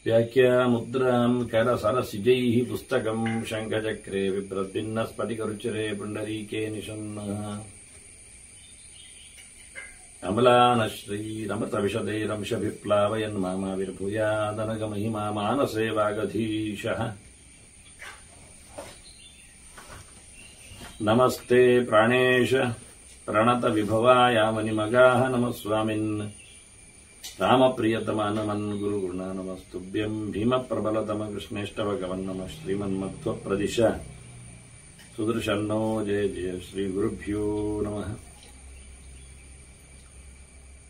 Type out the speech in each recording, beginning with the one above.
ವ್ಯಾಖ್ಯಾಮುದ್ರಾಂ ಕರಸರಸಿಜೈಃ ಪುಸ್ತಕಂ ಶಂಖಚಕ್ರೆ ಬಿಭ್ರದ್ಭಿನ್ನ ಸ್ಫಟಿಕರುಚಿರೆ ಪುಂಡರೀಕೆ ನಿಷನ್ನಃ ಅಮಲಾನಶ್ರೀರಮೃತವಿಶದೈರಂಶಭಿಪ್ಲಾವಯನ್ ಮಾಮಾವಿರ್ಭೂಯಾದನಗಮಹಿಮಾ ಮಾನಸೇ ವಾಗಧೀಶಃ ನಮಸ್ತೆ ಪ್ರಾಣೇಶ ಪ್ರಣತ ವಿಭವಾಯಾಮನಿಮಗಾಹ ನಮಃ ಸ್ವಾಮಿನ್ ರಾಮಪ್ರಿಯತಮ ನಮನ್ ಗುರುಗುಣ ನಮಸ್ತುಭ್ಯಂ ಭೀಮಪ್ರಬಲತಮ ಕೃಷ್ಣೇಷ್ಟಭಗವನ್ ನಮಃ ಶ್ರೀಮನ್ಮಧ್ವಪ್ರದಿಶ ಸುದರ್ಶನ್ನೋ ಜಯ ಜಯ ಶ್ರೀ ಗುರುಭ್ಯೋ ನಮಃ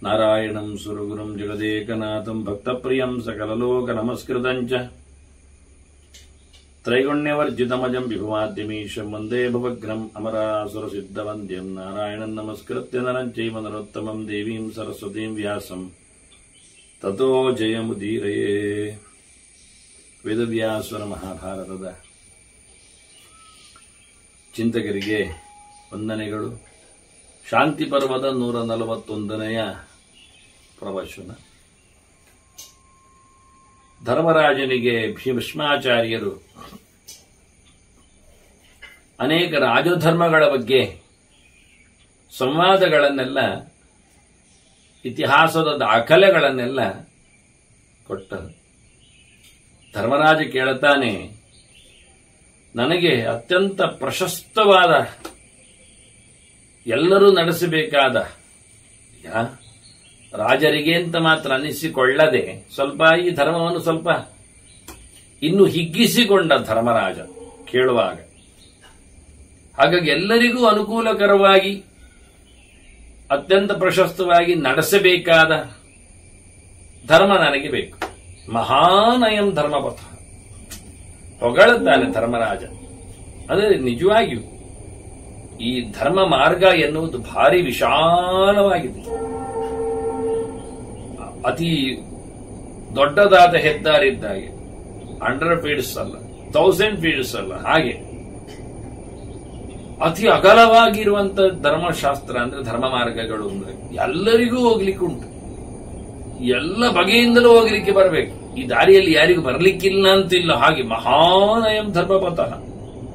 ನಾರಾಯಣಂ ಸುರಗುರುಂ ಜಗದೇಕನಾಥಂ ಭಕ್ತಪ್ರಿಯಂ ಸಕಲಲೋಕ ನಮಸ್ಕೃತಂ ಚ ತ್ರೈಗುಣ್ಯವರ್ಜಿತಮಜಂ ವಿಭುಮಾದ್ಯಮೀಶಂ ವಂದೇ ಭವಗ್ರಂ ಅಮರಾಸುರಸಿದ್ಧವಂದ್ಯಂ ನಾರಾಯಣಂ ನಮಸ್ಕೃತ್ಯ ನರಂ ಚೈವ ನರೋತ್ತಮಂ ದೇವೀಂ ಸರಸ್ವತೀಂ ವ್ಯಾಸಂ ತತೋ ಜಯಮುದೀರಯೇ. ವೇದವ್ಯಾಸರ ಮಹಾಭಾರತದ ಚಿಂತಕರಿಗೆ ವಂದನೆಗಳು. ಶಾಂತಿ ಪರ್ವದ 141ನೆಯ ಪ್ರವಚನ. ಧರ್ಮರಾಜನಿಗೆ ಭೀಷ್ಮಾಚಾರ್ಯರು ಅನೇಕ ರಾಜಧರ್ಮಗಳ ಬಗ್ಗೆ ಸಂವಾದಗಳನ್ನೆಲ್ಲ, ಇತಿಹಾಸದ ದಾಖಲೆಗಳನ್ನೆಲ್ಲ ಕೊಟ್ಟರು. ಧರ್ಮರಾಜ ಕೇಳುತ್ತಾನೆ, ನನಗೆ ಅತ್ಯಂತ ಪ್ರಶಸ್ತವಾದ, ಎಲ್ಲರೂ ನಡೆಸಬೇಕಾದ, ರಾಜರಿಗೆ ಅಂತ ಮಾತ್ರ ಅನಿಸಿಕೊಳ್ಳದೆ ಸ್ವಲ್ಪ ಈ ಧರ್ಮವನ್ನು ಸ್ವಲ್ಪ ಇನ್ನು ಹಿಗ್ಗಿಸಿಕೊಂಡ ಧರ್ಮರಾಜ ಕೇಳುವಾಗ. ಹಾಗಾಗಿ ಎಲ್ಲರಿಗೂ ಅನುಕೂಲಕರವಾಗಿ ಅತ್ಯಂತ ಪ್ರಶಸ್ತವಾಗಿ ನಡೆಸಬೇಕಾದ ಧರ್ಮ ನನಗೆ ಬೇಕು. ಮಹಾನಯಂ ಧರ್ಮಪಥ ಹೊಗಳುತ್ತಾನೆ ಧರ್ಮರಾಜ. ಅದೇ ನಿಜವಾಗಿಯೂ ಈ ಧರ್ಮ ಮಾರ್ಗ ಎನ್ನುವುದು ಭಾರಿ ವಿಶಾಲವಾಗಿದೆ. ಅತಿ ದೊಡ್ಡದಾದ ಹೆದ್ದಾರಿದ್ದಾಗೆ, 100 ಫೀಟ್ಸ್ ಅಲ್ಲ, 1000 ಫೀಟ್ಸ್ ಅಲ್ಲ, ಹಾಗೆ ಅತಿ ಅಗಲವಾಗಿರುವಂತ ಧರ್ಮಶಾಸ್ತ್ರ ಅಂದ್ರೆ ಧರ್ಮ ಮಾರ್ಗಗಳು ಅಂದ್ರೆ ಎಲ್ಲರಿಗೂ ಹೋಗ್ಲಿಕ್ಕೆ ಉಂಟು. ಎಲ್ಲ ಬಗೆಯಿಂದಲೂ ಹೋಗ್ಲಿಕ್ಕೆ ಬರಬೇಕು. ಈ ದಾರಿಯಲ್ಲಿ ಯಾರಿಗೂ ಬರ್ಲಿಕ್ಕಿಲ್ಲ ಅಂತಿಲ್ಲ. ಹಾಗೆ ಮಹಾನಯಂ ಧರ್ಮಪಥ.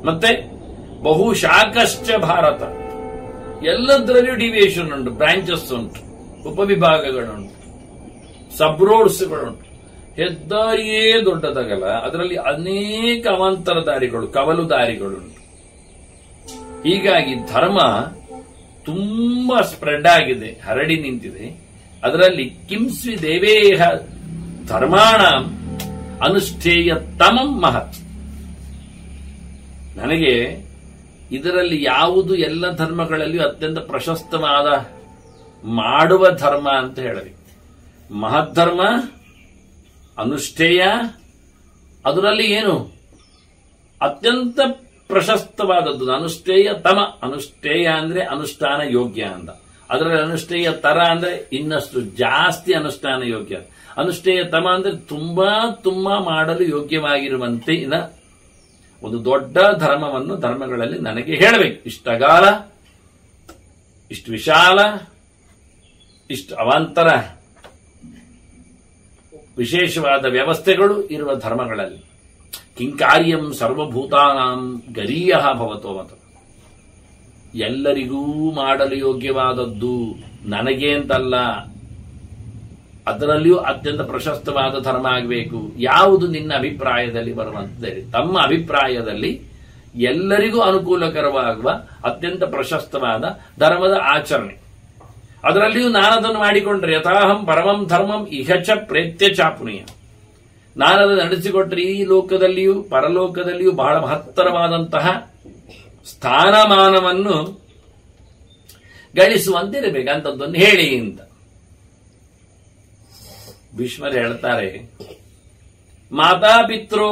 ಮತ್ತೆ ಬಹುಶಾಖಶ್ಚ ಭಾರತ, ಎಲ್ಲದರಲ್ಲೂ ಡಿವಿಯೇಷನ್ ಉಂಟು, ಬ್ರಾಂಚಸ್ ಉಂಟು, ಉಪವಿಭಾಗಗಳುಂಟು, ಸಬ್ ರೋಡ್ಸ್ಗಳುಂಟು. ಹೆದ್ದಾರಿಯೇ ದೊಡ್ಡದಾಗಲ್ಲ, ಅದರಲ್ಲಿ ಅನೇಕ ಅವಾಂತರ ದಾರಿಗಳು, ಕವಲು ದಾರಿಗಳುಂಟು. ಹೀಗಾಗಿ ಧರ್ಮ ತುಂಬಾ ಸ್ಪ್ರೆಡ್ ಆಗಿದೆ, ಹರಡಿ ನಿಂತಿದೆ. ಅದರಲ್ಲಿ ಕಿಂಸ್ವಿ ದೇವೇಹ ಧರ್ಮಾಣ ಅನುಷ್ಠೇಯ ತಮಂ ಮಹತ್. ನನಗೆ ಇದರಲ್ಲಿ ಯಾವುದು ಎಲ್ಲ ಧರ್ಮಗಳಲ್ಲಿಯೂ ಅತ್ಯಂತ ಪ್ರಶಸ್ತವಾದ ಮಾಡುವ ಧರ್ಮ ಅಂತ ಹೇಳಬೇಕು. ಮಹದ್ಧರ್ಮ, ಅನುಷ್ಠೇಯ, ಅದರಲ್ಲಿ ಏನು ಅತ್ಯಂತ ಪ್ರಶಸ್ತವಾದದ್ದು ಅನುಷ್ಠೇಯ ತಮ. ಅನುಷ್ಠೇಯ ಅಂದ್ರೆ ಅನುಷ್ಠಾನ ಯೋಗ್ಯ ಅಂತ. ಅದರಲ್ಲಿ ಅನುಷ್ಠೇಯ ತರ ಅಂದ್ರೆ ಇನ್ನಷ್ಟು ಜಾಸ್ತಿ ಅನುಷ್ಠಾನ ಯೋಗ್ಯ. ಅನುಷ್ಠೇಯ ತಮ ಅಂದ್ರೆ ತುಂಬಾ ತುಂಬಾ ಮಾಡಲು ಯೋಗ್ಯವಾಗಿರುವಂತೆ ಒಂದು ದೊಡ್ಡ ಧರ್ಮವನ್ನು ಧರ್ಮಗಳಲ್ಲಿ ನನಗೆ ಹೇಳಬೇಕು. ಇಷ್ಟಗಾಲ, ಇಷ್ಟು ವಿಶಾಲ, ಇಷ್ಟು ಅವಾಂತರ, ವಿಶೇಷವಾದ ವ್ಯವಸ್ಥೆಗಳು ಇರುವ ಧರ್ಮಗಳಲ್ಲಿ ಕಿಂಕಾರ್ಯಂ ಸರ್ವಭೂತಾನಾಂ ಗರೀಯ ಭವತೋ ಮತ. ಎಲ್ಲರಿಗೂ ಮಾಡಲು ಯೋಗ್ಯವಾದದ್ದು, ನನಗೆ ಅಂತಲ್ಲ, ಅದರಲ್ಲಿಯೂ ಅತ್ಯಂತ ಪ್ರಶಸ್ತವಾದ ಧರ್ಮ ಆಗಬೇಕು. ಯಾವುದು ನಿನ್ನ ಅಭಿಪ್ರಾಯದಲ್ಲಿ ಬರುವಂತೆ? ತಮ್ಮ ಅಭಿಪ್ರಾಯದಲ್ಲಿ ಎಲ್ಲರಿಗೂ ಅನುಕೂಲಕರವಾಗುವ ಅತ್ಯಂತ ಪ್ರಶಸ್ತವಾದ ಧರ್ಮದ ಆಚರಣೆ. ಅದರಲ್ಲಿಯೂ ನಾನದನ್ನು ಮಾಡಿಕೊಂಡ್ರೆ ಯಥಾಹಂ ಪರಮಂ ಧರ್ಮಂ ಇಹಚ ಪ್ರೇತ್ಯ ಚಾಪುನೀಯ. ನಾನದನ್ನು ನಡೆಸಿಕೊಟ್ರೆ ಈ ಲೋಕದಲ್ಲಿಯೂ ಪರಲೋಕದಲ್ಲಿಯೂ ಬಹಳ ಮಹತ್ತರವಾದಂತಹ ಸ್ಥಾನಮಾನವನ್ನು ಗಳಿಸುವಂತಿರಬೇಕಂತದ್ದನ್ನು ಹೇಳಿ ಅಂತ ಭೀಷ್ಮರು ಹೇಳ್ತಾರೆ. ಮಾತಾಪಿತ್ರೋ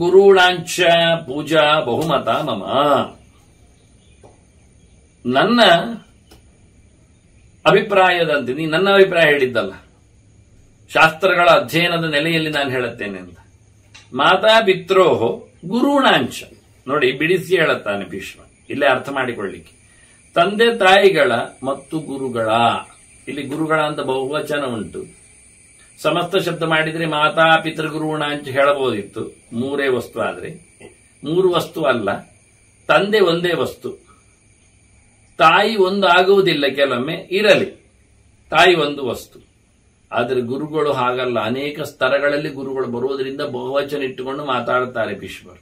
ಗುರುಳಾಂಚ ಪೂಜಾ ಬಹುಮತ ಮಮ. ನನ್ನ ಅಭಿಪ್ರಾಯದಂತೆ, ನೀ ನನ್ನ ಅಭಿಪ್ರಾಯ ಹೇಳಿದ್ದಲ್ಲ, ಶಾಸ್ತ್ರಗಳ ಅಧ್ಯಯನದ ನೆಲೆಯಲ್ಲಿ ನಾನು ಹೇಳುತ್ತೇನೆ ಅಂತ. ಮಾತಾಪಿತ್ರೋ ಗುರುಣಾಂಚ, ನೋಡಿ ಬಿಡಿಸಿ ಹೇಳುತ್ತಾನೆ ಭೀಷ್ಮ, ಇಲ್ಲೇ ಅರ್ಥ ಮಾಡಿಕೊಳ್ಳಿಕ್ಕೆ. ತಂದೆ ತಾಯಿಗಳ ಮತ್ತು ಗುರುಗಳ, ಇಲ್ಲಿ ಗುರುಗಳ ಅಂತ ಬಹುವಚನ ಉಂಟು. ಸಮಸ್ತ ಶಬ್ದ ಮಾಡಿದ್ರೆ ಮಾತಾ ಪಿತೃಗುರುಣ ಅಂತ ಹೇಳಬಹುದಿತ್ತು, ಮೂರೇ ವಸ್ತು. ಆದ್ರೆ ಮೂರು ವಸ್ತು ಅಲ್ಲ, ತಂದೆ ಒಂದೇ ವಸ್ತು, ತಾಯಿ ಒಂದು ಆಗುವುದಿಲ್ಲ. ಕೆಲವೊಮ್ಮೆ ಇರಲಿ, ತಾಯಿ ಒಂದು ವಸ್ತು. ಆದರೆ ಗುರುಗಳು ಹಾಗಲ್ಲ, ಅನೇಕ ಸ್ತರಗಳಲ್ಲಿ ಗುರುಗಳು ಬರುವುದರಿಂದ ಬಹುವಚನ ಇಟ್ಟುಕೊಂಡು ಮಾತಾಡುತ್ತಾರೆ ಭೀಷ್ಮರು.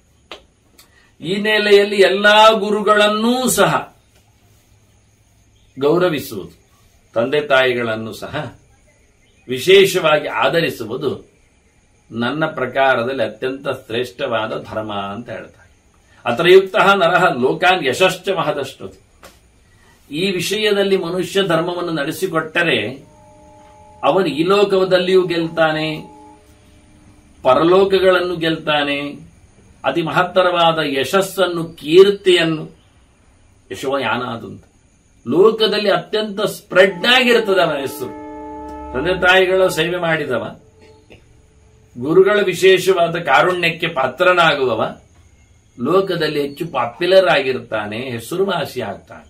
ಈ ನೆಲೆಯಲ್ಲಿ ಎಲ್ಲಾ ಗುರುಗಳನ್ನೂ ಸಹ ಗೌರವಿಸುವುದು, ತಂದೆ ತಾಯಿಗಳನ್ನು ಸಹ ವಿಶೇಷವಾಗಿ ಆಧರಿಸುವುದು ನನ್ನ ಪ್ರಕಾರದಲ್ಲಿ ಅತ್ಯಂತ ಶ್ರೇಷ್ಠವಾದ ಧರ್ಮ ಅಂತ ಹೇಳ್ತಾರೆ. ಅತ್ರಯುಕ್ತ ನರಹ ಲೋಕಾನ್ ಯಶಶ್ಚ ಮಹದಷ್ಟದು. ಈ ವಿಷಯದಲ್ಲಿ ಮನುಷ್ಯ ಧರ್ಮವನ್ನು ನಡೆಸಿಕೊಟ್ಟರೆ ಅವನು ಈ ಲೋಕದಲ್ಲಿಯೂ ಗೆಲ್ತಾನೆ, ಪರಲೋಕಗಳನ್ನು ಗೆಲ್ತಾನೆ, ಅತಿ ಮಹತ್ತರವಾದ ಯಶಸ್ಸನ್ನು, ಕೀರ್ತಿಯನ್ನು, ಯಶೋಯಾನ ಅದಂತ ಲೋಕದಲ್ಲಿ ಅತ್ಯಂತ ಸ್ಪ್ರೆಡ್ ಆಗಿರುತ್ತದೆ ಅವನ ಹೆಸರು. ತಂದೆ ತಾಯಿಗಳ ಸೇವೆ ಮಾಡಿದವ, ಗುರುಗಳ ವಿಶೇಷವಾದ ಕಾರುಣ್ಯಕ್ಕೆ ಪಾತ್ರನಾಗುವವ ಲೋಕದಲ್ಲಿ ಹೆಚ್ಚು ಪಾಪ್ಯುಲರ್ ಆಗಿರ್ತಾನೆ, ಹೆಸರುವಾಸಿ ಆಗ್ತಾನೆ,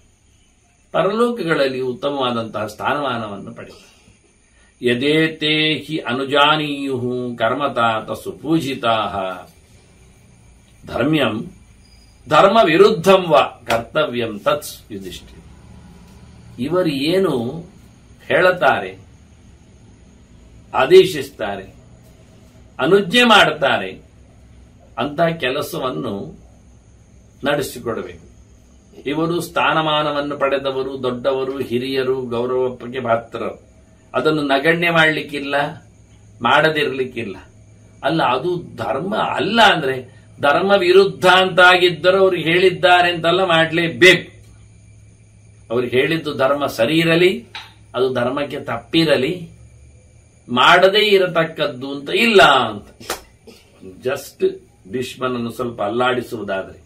ಪರಲೋಕಗಳಲ್ಲಿ ಉತ್ತಮವಾದಂತಹ ಸ್ಥಾನಮಾನವನ್ನು ಪಡೆಯುತ್ತಾನೆ. ಯದೇತೇ ಹಿ ಅನುಜಾನೀಯು ಕರ್ಮತಾತ ಸುಪೂಜಿತಾ ಧರ್ಮ್ಯಂ ಧರ್ಮ ವಿರುದ್ಧಂ ವ ಕರ್ತವ್ಯಂ ತತ್ಸ್ ಯುಧಿಷ್ಠಿರ. ಇವರು ಏನು ಹೇಳುತ್ತಾರೆ, ಆದೇಶಿಸ್ತಾರೆ, ಅನುಜ್ಞೆ ಮಾಡುತ್ತಾರೆ, ಅಂತಹ ಕೆಲಸವನ್ನು ನಡೆಸಿಕೊಡಬೇಕು. ಇವರು ಸ್ಥಾನಮಾನವನ್ನು ಪಡೆದವರು, ದೊಡ್ಡವರು, ಹಿರಿಯರು, ಗೌರವಕ್ಕೆ ಪಾತ್ರರು. ಅದನ್ನು ನಗಣ್ಯ ಮಾಡಲಿಕ್ಕಿಲ್ಲ, ಮಾಡದಿರಲಿಕ್ಕಿಲ್ಲ. ಅಲ್ಲ, ಅದು ಧರ್ಮ ಅಲ್ಲ ಅಂದ್ರೆ ಧರ್ಮ ವಿರುದ್ಧ ಅಂತಾಗಿದ್ದರೂ ಅವ್ರು ಹೇಳಿದ್ದಾರೆ ಅಂತಲ್ಲ, ಮಾಡಲೇಬೇಕು. ಅವ್ರು ಹೇಳಿದ್ದು ಧರ್ಮ ಸರಿ ಇರಲಿ, ಅದು ಧರ್ಮಕ್ಕೆ ತಪ್ಪಿರಲಿ, ಮಾಡದೇ ಇರತಕ್ಕದ್ದು ಅಂತ ಇಲ್ಲ ಅಂತ. ಜಸ್ಟ್ ಭೀಷ್ಮನನ್ನು ಸ್ವಲ್ಪ ಅಲ್ಲಾಡಿಸುವುದಾದ್ರೆ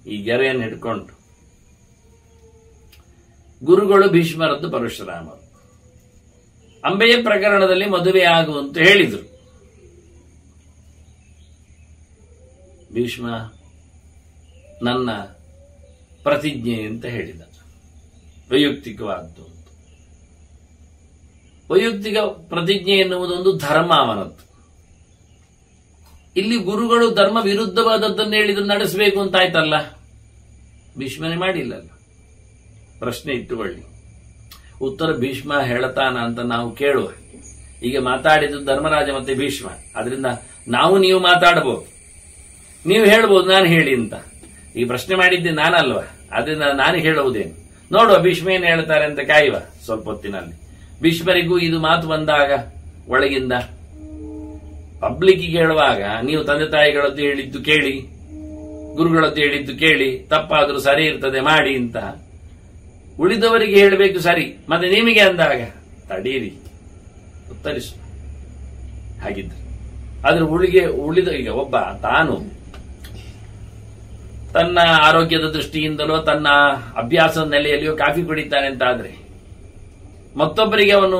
ಈ ಗೆರೆಯನ್ನು ಹಿಡ್ಕೊಂಡು, ಗುರುಗಳು ಭೀಷ್ಮರದ್ದು ಪರಶುರಾಮರು. ಅಂಬೆಯ ಪ್ರಕರಣದಲ್ಲಿ ಮದುವೆ ಆಗುವಂತ ಹೇಳಿದರು. ಭೀಷ್ಮ ನನ್ನ ಪ್ರತಿಜ್ಞೆ ಅಂತ ಹೇಳಿದ, ವೈಯಕ್ತಿಕವಾದ್ದು. ವೈಯಕ್ತಿಕ ಪ್ರತಿಜ್ಞೆ ಎನ್ನುವುದೊಂದು ಧರ್ಮ ಅವನದ್ದು. ಇಲ್ಲಿ ಗುರುಗಳು ಧರ್ಮ ವಿರುದ್ಧವಾದದ್ದನ್ನು ಹೇಳಿದ್ರು ನಡೆಸಬೇಕು ಅಂತ ಆಯ್ತಲ್ಲ, ಭೀಷ್ಮನೇ ಮಾಡಿಲ್ಲಲ್ಲ. ಪ್ರಶ್ನೆ ಇಟ್ಟುಕೊಳ್ಳಿ, ಉತ್ತರ ಭೀಷ್ಮ ಹೇಳತಾನ ಅಂತ ನಾವು ಕೇಳುವ. ಈಗ ಮಾತಾಡಿದ್ದು ಧರ್ಮರಾಜ ಮತ್ತೆ ಭೀಷ್ಮ, ಅದರಿಂದ ನಾವು ನೀವು ಮಾತಾಡಬಹುದು, ನೀವು ಹೇಳ್ಬೋದು ನಾನು ಹೇಳಿ ಅಂತ. ಈ ಪ್ರಶ್ನೆ ಮಾಡಿದ್ದೆ ನಾನಲ್ವ, ಅದರಿಂದ ನಾನು ಹೇಳುವುದೇನು ನೋಡುವ, ಭೀಷ್ಮ ಏನು ಹೇಳ್ತಾರೆ ಅಂತ ಕಾಯುವ ಸ್ವಲ್ಪ ಹೊತ್ತಿನಲ್ಲಿ. ಭೀಷ್ಮರಿಗೂ ಇದು ಮಾತು ಬಂದಾಗ ಒಳಗಿಂದ ಪಬ್ಲಿಕ್ಕಿಗೆ ಹೇಳುವಾಗ, ನೀವು ತಂದೆ ತಾಯಿಗಳದ್ದು ಹೇಳಿದ್ದು ಕೇಳಿ, ಗುರುಗಳದ್ದು ಹೇಳಿದ್ದು ಕೇಳಿ, ತಪ್ಪಾದ್ರೂ ಸರಿ ಇರ್ತದೆ ಮಾಡಿ ಅಂತ ಉಳಿದವರಿಗೆ ಹೇಳಬೇಕು ಸರಿ, ಮತ್ತೆ ನಿಮಗೆ ಅಂದಾಗ ತಡೀರಿ ಉತ್ತರಿಸು ಹಾಗಿದ್ರೆ. ಆದ್ರೆ ಉಳಿದ ಈಗ ಒಬ್ಬ ತಾನು ತನ್ನ ಆರೋಗ್ಯದ ದೃಷ್ಟಿಯಿಂದಲೋ ತನ್ನ ಅಭ್ಯಾಸದ ನೆಲೆಯಲ್ಲಿಯೋ ಕಾಫಿ ಕುಡಿತಾನೆ ಅಂತ ಆದ್ರೆ ಮತ್ತೊಬ್ಬರಿಗೆ ಅವನು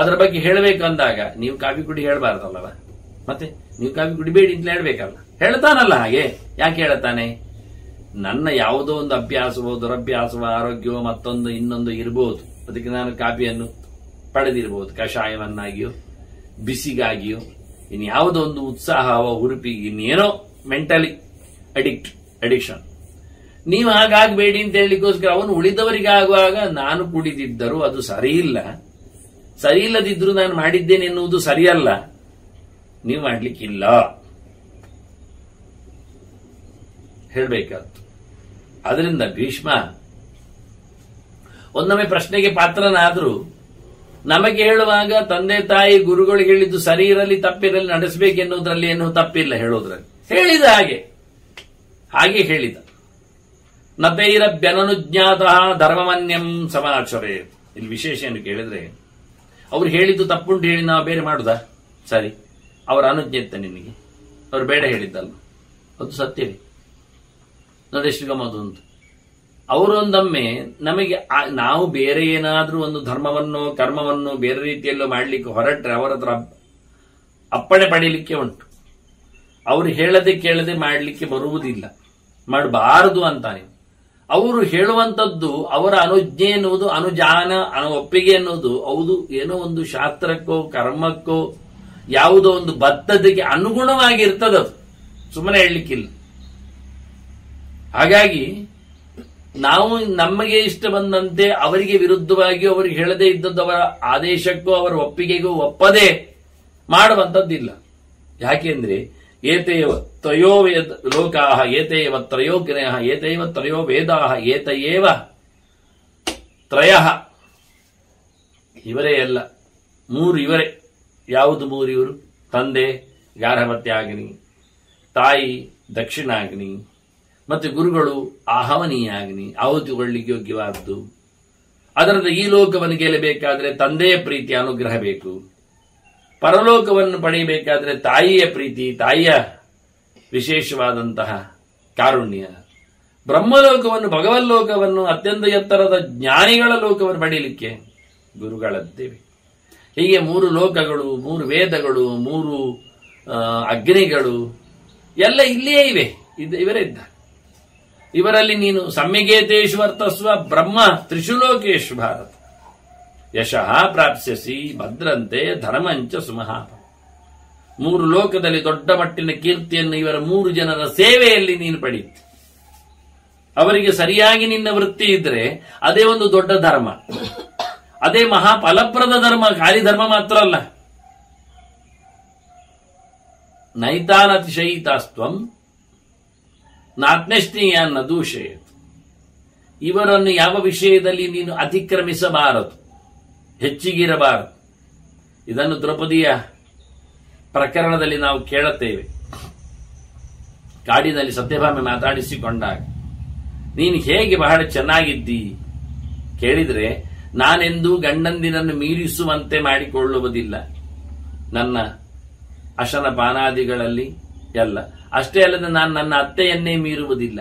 ಅದರ ಬಗ್ಗೆ ಹೇಳಬೇಕಂದಾಗ ನೀವು ಕಾಫಿ ಕುಡಿ ಹೇಳಬಾರ್ದಲ್ಲವ, ಮತ್ತೆ ನೀವು ಕಾಫಿ ಕುಡಿಬೇಡಿ ಅಂತ ಹೇಳ್ಬೇಕಲ್ಲ. ಹೇಳ್ತಾನಲ್ಲ, ಹಾಗೆ ಯಾಕೆ ಹೇಳ್ತಾನೆ? ನನ್ನ ಯಾವುದೋ ಒಂದು ಅಭ್ಯಾಸವೋ ದುರಭ್ಯಾಸವೋ ಆರೋಗ್ಯವೋ ಮತ್ತೊಂದು ಇನ್ನೊಂದು ಇರಬಹುದು, ಅದಕ್ಕೆ ನಾನು ಕಾಫಿಯನ್ನು ಪಡೆದಿರಬಹುದು, ಕಷಾಯವನ್ನಾಗಿಯೋ ಬಿಸಿಗಾಗಿಯೋ ಇನ್ಯಾವುದೋ ಒಂದು ಉತ್ಸಾಹವೋ ಹುರುಪಿಗೆ ಇನ್ನೇನೋ ಮೆಂಟಲಿ ಅಡಿಕ್ಷನ್. ನೀವು ಹಾಗಾಗಬೇಡಿ ಅಂತ ಹೇಳಲಿಕ್ಕೋಸ್ಕರ ಅವನು ಉಳಿದವರಿಗಾಗುವಾಗ ನಾನು ಕುಡಿದಿದ್ದರೂ ಅದು ಸರಿ ಇಲ್ಲದಿದ್ರೂ ನಾನು ಮಾಡಿದ್ದೇನೆ ಎನ್ನುವುದು ಸರಿಯಲ್ಲ, ನೀವು ಮಾಡ್ಲಿಕ್ಕಿಲ್ಲ ಹೇಳಬೇಕಾದ್ದು. ಅದರಿಂದ ಭೀಷ್ಮ ಒಂದೊಮ್ಮೆ ಪ್ರಶ್ನೆಗೆ ಪಾತ್ರನಾದ್ರೂ ನಮಗೆ ಹೇಳುವಾಗ ತಂದೆ ತಾಯಿ ಗುರುಗಳಿಗೆ ಹೇಳಿದ್ದು ಸರಿ ಇರಲಿ ತಪ್ಪಿರಲಿ ನಡೆಸಬೇಕೆನ್ನುವುದರಲ್ಲಿ ಏನೂ ತಪ್ಪಿಲ್ಲ ಹೇಳೋದ್ರಲ್ಲಿ. ಹೇಳಿದ ಹಾಗೆ ಹೇಳಿದ. ನತೈರಭ್ಯನನುಜ್ಞಾತ ಧರ್ಮಮನ್ಯಂ ಸಮಾಚರೇ. ಇಲ್ಲಿ ವಿಶೇಷ ಏನು ಕೇಳಿದ್ರೆ, ಅವ್ರು ಹೇಳಿದ್ದು ತಪ್ಪುಂಟು ಹೇಳಿ ನಾವು ಬೇರೆ ಮಾಡುದಾ? ಸರಿ, ಅವರ ಅನುಜ್ಞೆ ಇತ್ತ ನಿನಗೆ, ಅವ್ರು ಬೇಡ ಹೇಳಿದ್ದಲ್ಲ, ಅದು ಸತ್ಯವೇ. ನೋಡೆಷ್ಟು ಗಮ್ಮದು ಅಂತ. ಅವರೊಂದೊಮ್ಮೆ ನಮಗೆ ನಾವು ಬೇರೆ ಏನಾದ್ರೂ ಒಂದು ಧರ್ಮವನ್ನು ಕರ್ಮವನ್ನು ಬೇರೆ ರೀತಿಯಲ್ಲೂ ಮಾಡಲಿಕ್ಕೆ ಹೊರಟ್ರೆ ಅವರ ಹತ್ರ ಅಪ್ಪಣೆ ಪಡೀಲಿಕ್ಕೆ ಉಂಟು. ಅವರು ಹೇಳದೆ ಕೇಳದೆ ಮಾಡಲಿಕ್ಕೆ ಬರುವುದಿಲ್ಲ, ಮಾಡಬಾರದು ಅಂತಾನೆ. ಅವರು ಹೇಳುವಂಥದ್ದು ಅವರ ಅನುಜ್ಞೆ ಎನ್ನುವುದು, ಅನುಜಾನ ಒಪ್ಪಿಗೆ ಎನ್ನುವುದು ಹೌದು ಏನೋ ಒಂದು ಶಾಸ್ತ್ರಕ್ಕೋ ಕರ್ಮಕ್ಕೋ ಯಾವುದೋ ಒಂದು ಬದ್ಧತೆಗೆ ಅನುಗುಣವಾಗಿರ್ತದದು, ಸುಮ್ಮನೆ ಹೇಳಲಿಕ್ಕಿಲ್ಲ. ಹಾಗಾಗಿ ನಾವು ನಮಗೆ ಇಷ್ಟ ಬಂದಂತೆ ಅವರಿಗೆ ವಿರುದ್ಧವಾಗಿ ಅವರಿಗೆ ಹೇಳದೇ ಇದ್ದದ್ದು ಅವರ ಆದೇಶಕ್ಕೂ ಅವರ ಒಪ್ಪಿಗೆಗೂ ಒಪ್ಪದೆ ಮಾಡುವಂಥದ್ದಿಲ್ಲ. ಯಾಕೆಂದ್ರೆ ಏತೇವ ತ್ರಯೋ ವೇದ ಲೋಕಾಹ ಏತೇವ ತ್ರಯೋ ಗಿರಯಃ ಏತೇವ ತ್ರಯೋ ವೇದಾಹ ಏತಯೇವ ತ್ರಯಃ, ಇವರೇ ಎಲ್ಲ ಮೂರು ಇವರೇ. ಯಾವುದು ಮೂರು ಇವರು? ತಂದೆ ಗಾರ್ಹಪತ್ಯಾಗ್ನಿ, ತಾಯಿ ದಕ್ಷಿಣಾಗ್ನಿ, ಮತ್ತು ಗುರುಗಳು ಆಹವನೀಯಾಗ್ನಿ, ಆಹುತಿಗೊಳ್ಳಿಕ್ಕೆ ಯೋಗ್ಯವಾದ್ದು. ಅದರಿಂದ ಈ ಲೋಕವನ್ನು ಗೆಲ್ಲಬೇಕಾದ್ರೆ ತಂದೆಯ ಪ್ರೀತಿ ಅನುಗ್ರಹ ಬೇಕು, ಪರಲೋಕವನ್ನು ಪಡೆಯಬೇಕಾದ್ರೆ ತಾಯಿಯ ಪ್ರೀತಿ, ತಾಯಿಯ ವಿಶೇಷವಾದಂತಹ ಕಾರುಣ್ಯ, ಬ್ರಹ್ಮಲೋಕವನ್ನು ಭಗವಲ್ಲೋಕವನ್ನು ಅತ್ಯಂತ ಎತ್ತರದ ಜ್ಞಾನಿಗಳ ಲೋಕವನ್ನು ಪಡೆಯಲಿಕ್ಕೆ ಗುರುಗಳದ್ದೇವೆ. ಹೀಗೆ ಮೂರು ಲೋಕಗಳು, ಮೂರು ವೇದಗಳು, ಮೂರು ಅಗ್ನಿಗಳು ಎಲ್ಲ ಇಲ್ಲಿಯೇ ಇವೆ, ಇವರೇ ಇದ್ದಾರೆ. ಇವರಲ್ಲಿ ನೀನು ಸಮ್ಯಗೇತೇಶು ವರ್ತಸ್ವ ಬ್ರಹ್ಮ ತ್ರಿಷು ಲೋಕೇಶು ಭಾರತ ಯಶಃ ಪ್ರಾಪ್ಸ್ಯಸಿ ಭದ್ರಂತೆ ಧರ್ಮಂಚ ಸುಮಹಾಪ. ಮೂರು ಲೋಕದಲ್ಲಿ ದೊಡ್ಡ ಮಟ್ಟಿನ ಕೀರ್ತಿಯನ್ನು ಇವರ ಮೂರು ಜನರ ಸೇವೆಯಲ್ಲಿ ನೀನು ಪಡೆಯುತ್ತೆ. ಅವರಿಗೆ ಸರಿಯಾಗಿ ನಿನ್ನ ವೃತ್ತಿ ಇದ್ರೆ ಅದೇ ಒಂದು ದೊಡ್ಡ ಧರ್ಮ, ಅದೇ ಮಹಾ ಫಲಪ್ರದ ಧರ್ಮ, ಖಾಲಿ ಧರ್ಮ ಮಾತ್ರ ಅಲ್ಲ. ನೈತಾನತಿಶಯಿತಾಸ್ತ್ವಂ ನಾತ್ನಶ್ನೀಯಾನ್ನ ದೂಷಯತ್. ಇವರನ್ನು ಯಾವ ವಿಷಯದಲ್ಲಿ ನೀನು ಅತಿಕ್ರಮಿಸಬಾರದು, ಹೆಚ್ಚಿಗಿರಬಾರದು. ಇದನ್ನು ದ್ರೌಪದಿಯ ಪ್ರಕರಣದಲ್ಲಿ ನಾವು ಕೇಳುತ್ತೇವೆ. ಕಾಡಿನಲ್ಲಿ ಸತ್ಯಭಾಮೆ ಮಾತಾಡಿಸಿಕೊಂಡಾಗ ನೀನು ಹೇಗೆ ಬಹಳ ಚೆನ್ನಾಗಿದ್ದಿ ಕೇಳಿದ್ರೆ, ನಾನೆಂದೂ ಗಂಡಂದಿನನ್ನು ಮೀರಿಸುವಂತೆ ಮಾಡಿಕೊಳ್ಳುವುದಿಲ್ಲ ನನ್ನ ಅಶನ ಪಾನಾದಿಗಳಲ್ಲಿ ಎಲ್ಲ. ಅಷ್ಟೇ ಅಲ್ಲದೆ ನಾನು ನನ್ನ ಅತ್ತೆಯನ್ನೇ ಮೀರುವುದಿಲ್ಲ.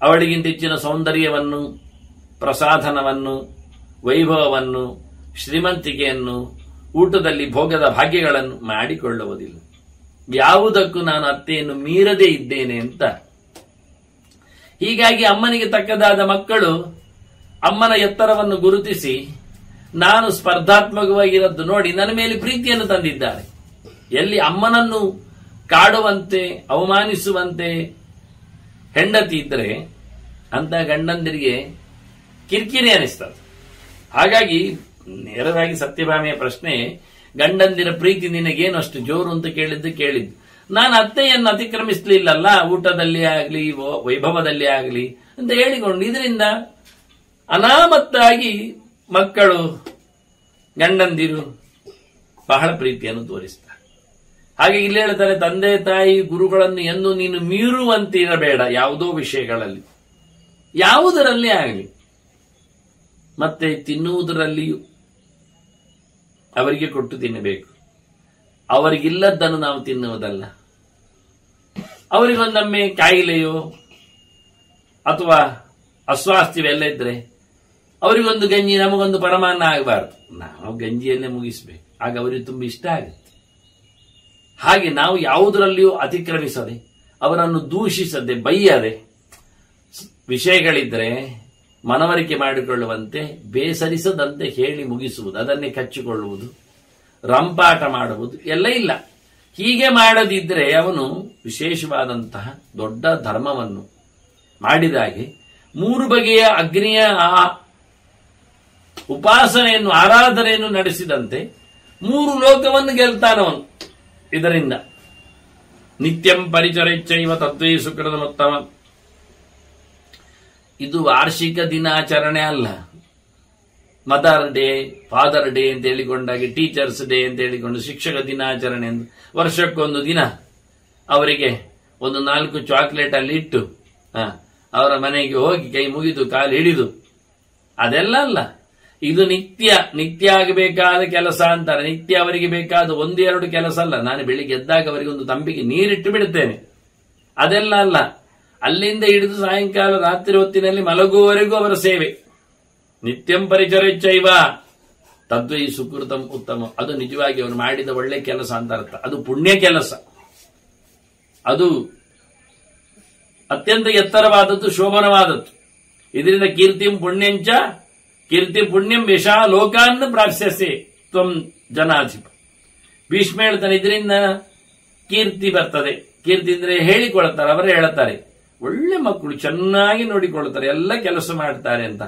ಅವಳಿಗಿಂತ ಹೆಚ್ಚಿನ ಸೌಂದರ್ಯವನ್ನು, ಪ್ರಸಾಧನವನ್ನು, ವೈಭವವನ್ನು, ಶ್ರೀಮಂತಿಕೆಯನ್ನು, ಊಟದಲ್ಲಿ ಭೋಗದ ಭಾಗ್ಯಗಳನ್ನು ಮಾಡಿಕೊಳ್ಳುವುದಿಲ್ಲ. ಯಾವುದಕ್ಕೂ ನಾನು ಅತ್ತೆಯನ್ನು ಮೀರದೇ ಇದ್ದೇನೆ ಅಂತ. ಹೀಗಾಗಿ ಅಮ್ಮನಿಗೆ ತಕ್ಕದಾದ ಮಕ್ಕಳು ಅಮ್ಮನ ಎತ್ತರವನ್ನು ಗುರುತಿಸಿ ನಾನು ಸ್ಪರ್ಧಾತ್ಮಕವಾಗಿರದ್ದು ನೋಡಿ ನನ್ನ ಮೇಲೆ ಪ್ರೀತಿಯನ್ನು ತಂದಿದ್ದಾರೆ. ಎಲ್ಲಿ ಅಮ್ಮನನ್ನು ಕಾಡುವಂತೆ ಅವಮಾನಿಸುವಂತೆ ಹೆಂಡತಿ ಇದ್ರೆ ಅಂತ ಗಂಡಂದಿರಿಗೆ ಕಿರಿಕಿರಿ ಅನಿಸ್ತದೆ. ಹಾಗಾಗಿ ನೇರವಾಗಿ ಸತ್ಯಭಾಮೆಯ ಪ್ರಶ್ನೆ, ಗಂಡಂದಿರ ಪ್ರೀತಿ ನಿನಗೇನು ಅಷ್ಟು ಜೋರು ಅಂತ ಕೇಳಿದ್ದು. ನಾನು ಅತ್ತೆಯನ್ನು ಅತಿಕ್ರಮಿಸಲಿಲ್ಲಲ್ಲ, ಊಟದಲ್ಲಿ ಆಗಲಿ ವೈಭವದಲ್ಲಿ ಆಗಲಿ ಅಂತ ಹೇಳಿಕೊಂಡು ಇದರಿಂದ ಅನಾಮತ್ತಾಗಿ ಮಕ್ಕಳು ಗಂಡಂದಿರು ಬಹಳ ಪ್ರೀತಿಯನ್ನು ತೋರಿಸ್ತಾರೆ. ಹಾಗೆ ಇಲ್ಲಿ ಹೇಳ್ತಾರೆ, ತಂದೆ ತಾಯಿ ಗುರುಗಳನ್ನು ಎಂದು ನೀನು ಮೀರುವಂತಿರಬೇಡ ಯಾವುದೋ ವಿಷಯಗಳಲ್ಲಿ, ಯಾವುದರಲ್ಲೇ ಆಗಲಿ. ಮತ್ತೆ ತಿನ್ನುವುದರಲ್ಲಿಯೂ ಅವರಿಗೆ ಕೊಟ್ಟು ತಿನ್ನಬೇಕು. ಅವರಿಗಿಲ್ಲದ್ದನ್ನು ನಾವು ತಿನ್ನುವುದಲ್ಲ. ಅವರಿಗೊಂದೊಮ್ಮೆ ಕಾಯಿಲೆಯೋ ಅಥವಾ ಅಸ್ವಾಸ್ಥ್ಯವೆಲ್ಲ ಇದ್ರೆ ಅವರಿಗೊಂದು ಗಂಜಿ, ನಮಗೊಂದು ಪರಮಾನ್ನ ಆಗಬಾರದು. ನಾವು ಗಂಜಿಯನ್ನೇ ಮುಗಿಸ್ಬೇಕು, ಆಗ ಅವರಿಗೆ ತುಂಬ ಇಷ್ಟ ಆಗುತ್ತೆ. ಹಾಗೆ ನಾವು ಯಾವುದರಲ್ಲಿಯೂ ಅತಿಕ್ರಮಿಸದೆ, ಅವರನ್ನು ದೂಷಿಸದೆ, ಬೈಯದೆ, ವಿಷಯಗಳಿದ್ರೆ ಮನವರಿಕೆ ಮಾಡಿಕೊಳ್ಳುವಂತೆ, ಬೇಸರಿಸದಂತೆ ಹೇಳಿ ಮುಗಿಸುವುದು, ಅದನ್ನೇ ಕಚ್ಚಿಕೊಳ್ಳುವುದು, ರಂಪಾಟ ಮಾಡುವುದು ಎಲ್ಲ ಇಲ್ಲ. ಹೀಗೆ ಮಾಡದಿದ್ರೆ ಅವನು ವಿಶೇಷವಾದಂತಹ ದೊಡ್ಡ ಧರ್ಮವನ್ನು ಮಾಡಿದಾಗೆ, ಮೂರು ಬಗೆಯ ಅಗ್ನಿಯ ಉಪಾಸನೆಯನ್ನು, ಆರಾಧನೆಯನ್ನು ನಡೆಸಿದಂತೆ ಮೂರು ಲೋಕವನ್ನು ಗೆಲ್ತಾನವನು. ಇದರಿಂದ ನಿತ್ಯಂ ಪರಿಚರಿಚ್ಚೈವ ತತ್ವೇ ಸುಕೃತಮುತ್ತಮ. ಇದು ವಾರ್ಷಿಕ ದಿನಾಚರಣೆ ಅಲ್ಲ. ಮದರ್ ಡೇ, ಫಾದರ್ ಡೇ ಅಂತ ಹೇಳಿಕೊಂಡಾಗೆ, ಟೀಚರ್ಸ್ ಡೇ ಅಂತ ಹೇಳಿಕೊಂಡು ಶಿಕ್ಷಕ ದಿನಾಚರಣೆ ಎಂದು ವರ್ಷಕ್ಕೊಂದು ದಿನ ಅವರಿಗೆ ಒಂದು 4 ಚಾಕ್ಲೇಟ್ ಅಲ್ಲಿ ಇಟ್ಟು ಅವರ ಮನೆಗೆ ಹೋಗಿ ಕೈ ಮುಗಿದು ಕಾಲು ಹಿಡಿದು ಅದೆಲ್ಲ ಅಲ್ಲ. ಇದು ನಿತ್ಯ ಆಗಬೇಕಾದ ಕೆಲಸ ಅಂತಾರೆ. ನಿತ್ಯ ಅವರಿಗೆ ಬೇಕಾದ 1-2 ಕೆಲಸ ಅಲ್ಲ. ನಾನು ಬೆಳಿಗ್ಗೆ ಎದ್ದಾಗ ಅವರಿಗೆ ಒಂದು ತಂಬಿಗೆ ನೀರಿಟ್ಟು ಬಿಡುತ್ತೇನೆ, ಅದೆಲ್ಲ ಅಲ್ಲ. ಅಲ್ಲಿಂದ ಹಿಡಿದು ಸಾಯಂಕಾಲ ರಾತ್ರಿ ಹೊತ್ತಿನಲ್ಲಿ ಮಲಗುವವರೆಗೂ ಅವರ ಸೇವೆ. ನಿತ್ಯಂ ಪರಿಚರಿಚ್ಚೈವ ತದ್ವೈ ಸುಕೃತಂ ಉತ್ತಮ. ಅದು ನಿಜವಾಗಿ ಅವರು ಮಾಡಿದ ಒಳ್ಳೆ ಕೆಲಸ ಅಂತ ಅರ್ಥ. ಅದು ಪುಣ್ಯ ಕೆಲಸ, ಅದು ಅತ್ಯಂತ ಎತ್ತರವಾದದ್ದು, ಶೋಭನವಾದದ್ದು. ಇದರಿಂದ ಕೀರ್ತಿ ಪುಣ್ಯಂ ಯಶಾ ಲೋಕಾನ್ ಪ್ರಾಪ್ಸ್ಯಸೆ ತ್ವಂ ಜನಾಧಿಪ. ಭೀಷ್ಮ ಹೇಳ್ತಾನೆ, ಇದರಿಂದ ಕೀರ್ತಿ ಬರ್ತದೆ. ಕೀರ್ತಿ ಅಂದ್ರೆ ಹೇಳಿಕೊಳ್ತಾರೆ, ಅವರೇ ಹೇಳ್ತಾರೆ, ಒಳ್ಳೆ ಮಕ್ಕಳು ಚೆನ್ನಾಗಿ ನೋಡಿಕೊಳ್ತಾರೆ, ಎಲ್ಲ ಕೆಲಸ ಮಾಡ್ತಾರೆ ಅಂತ.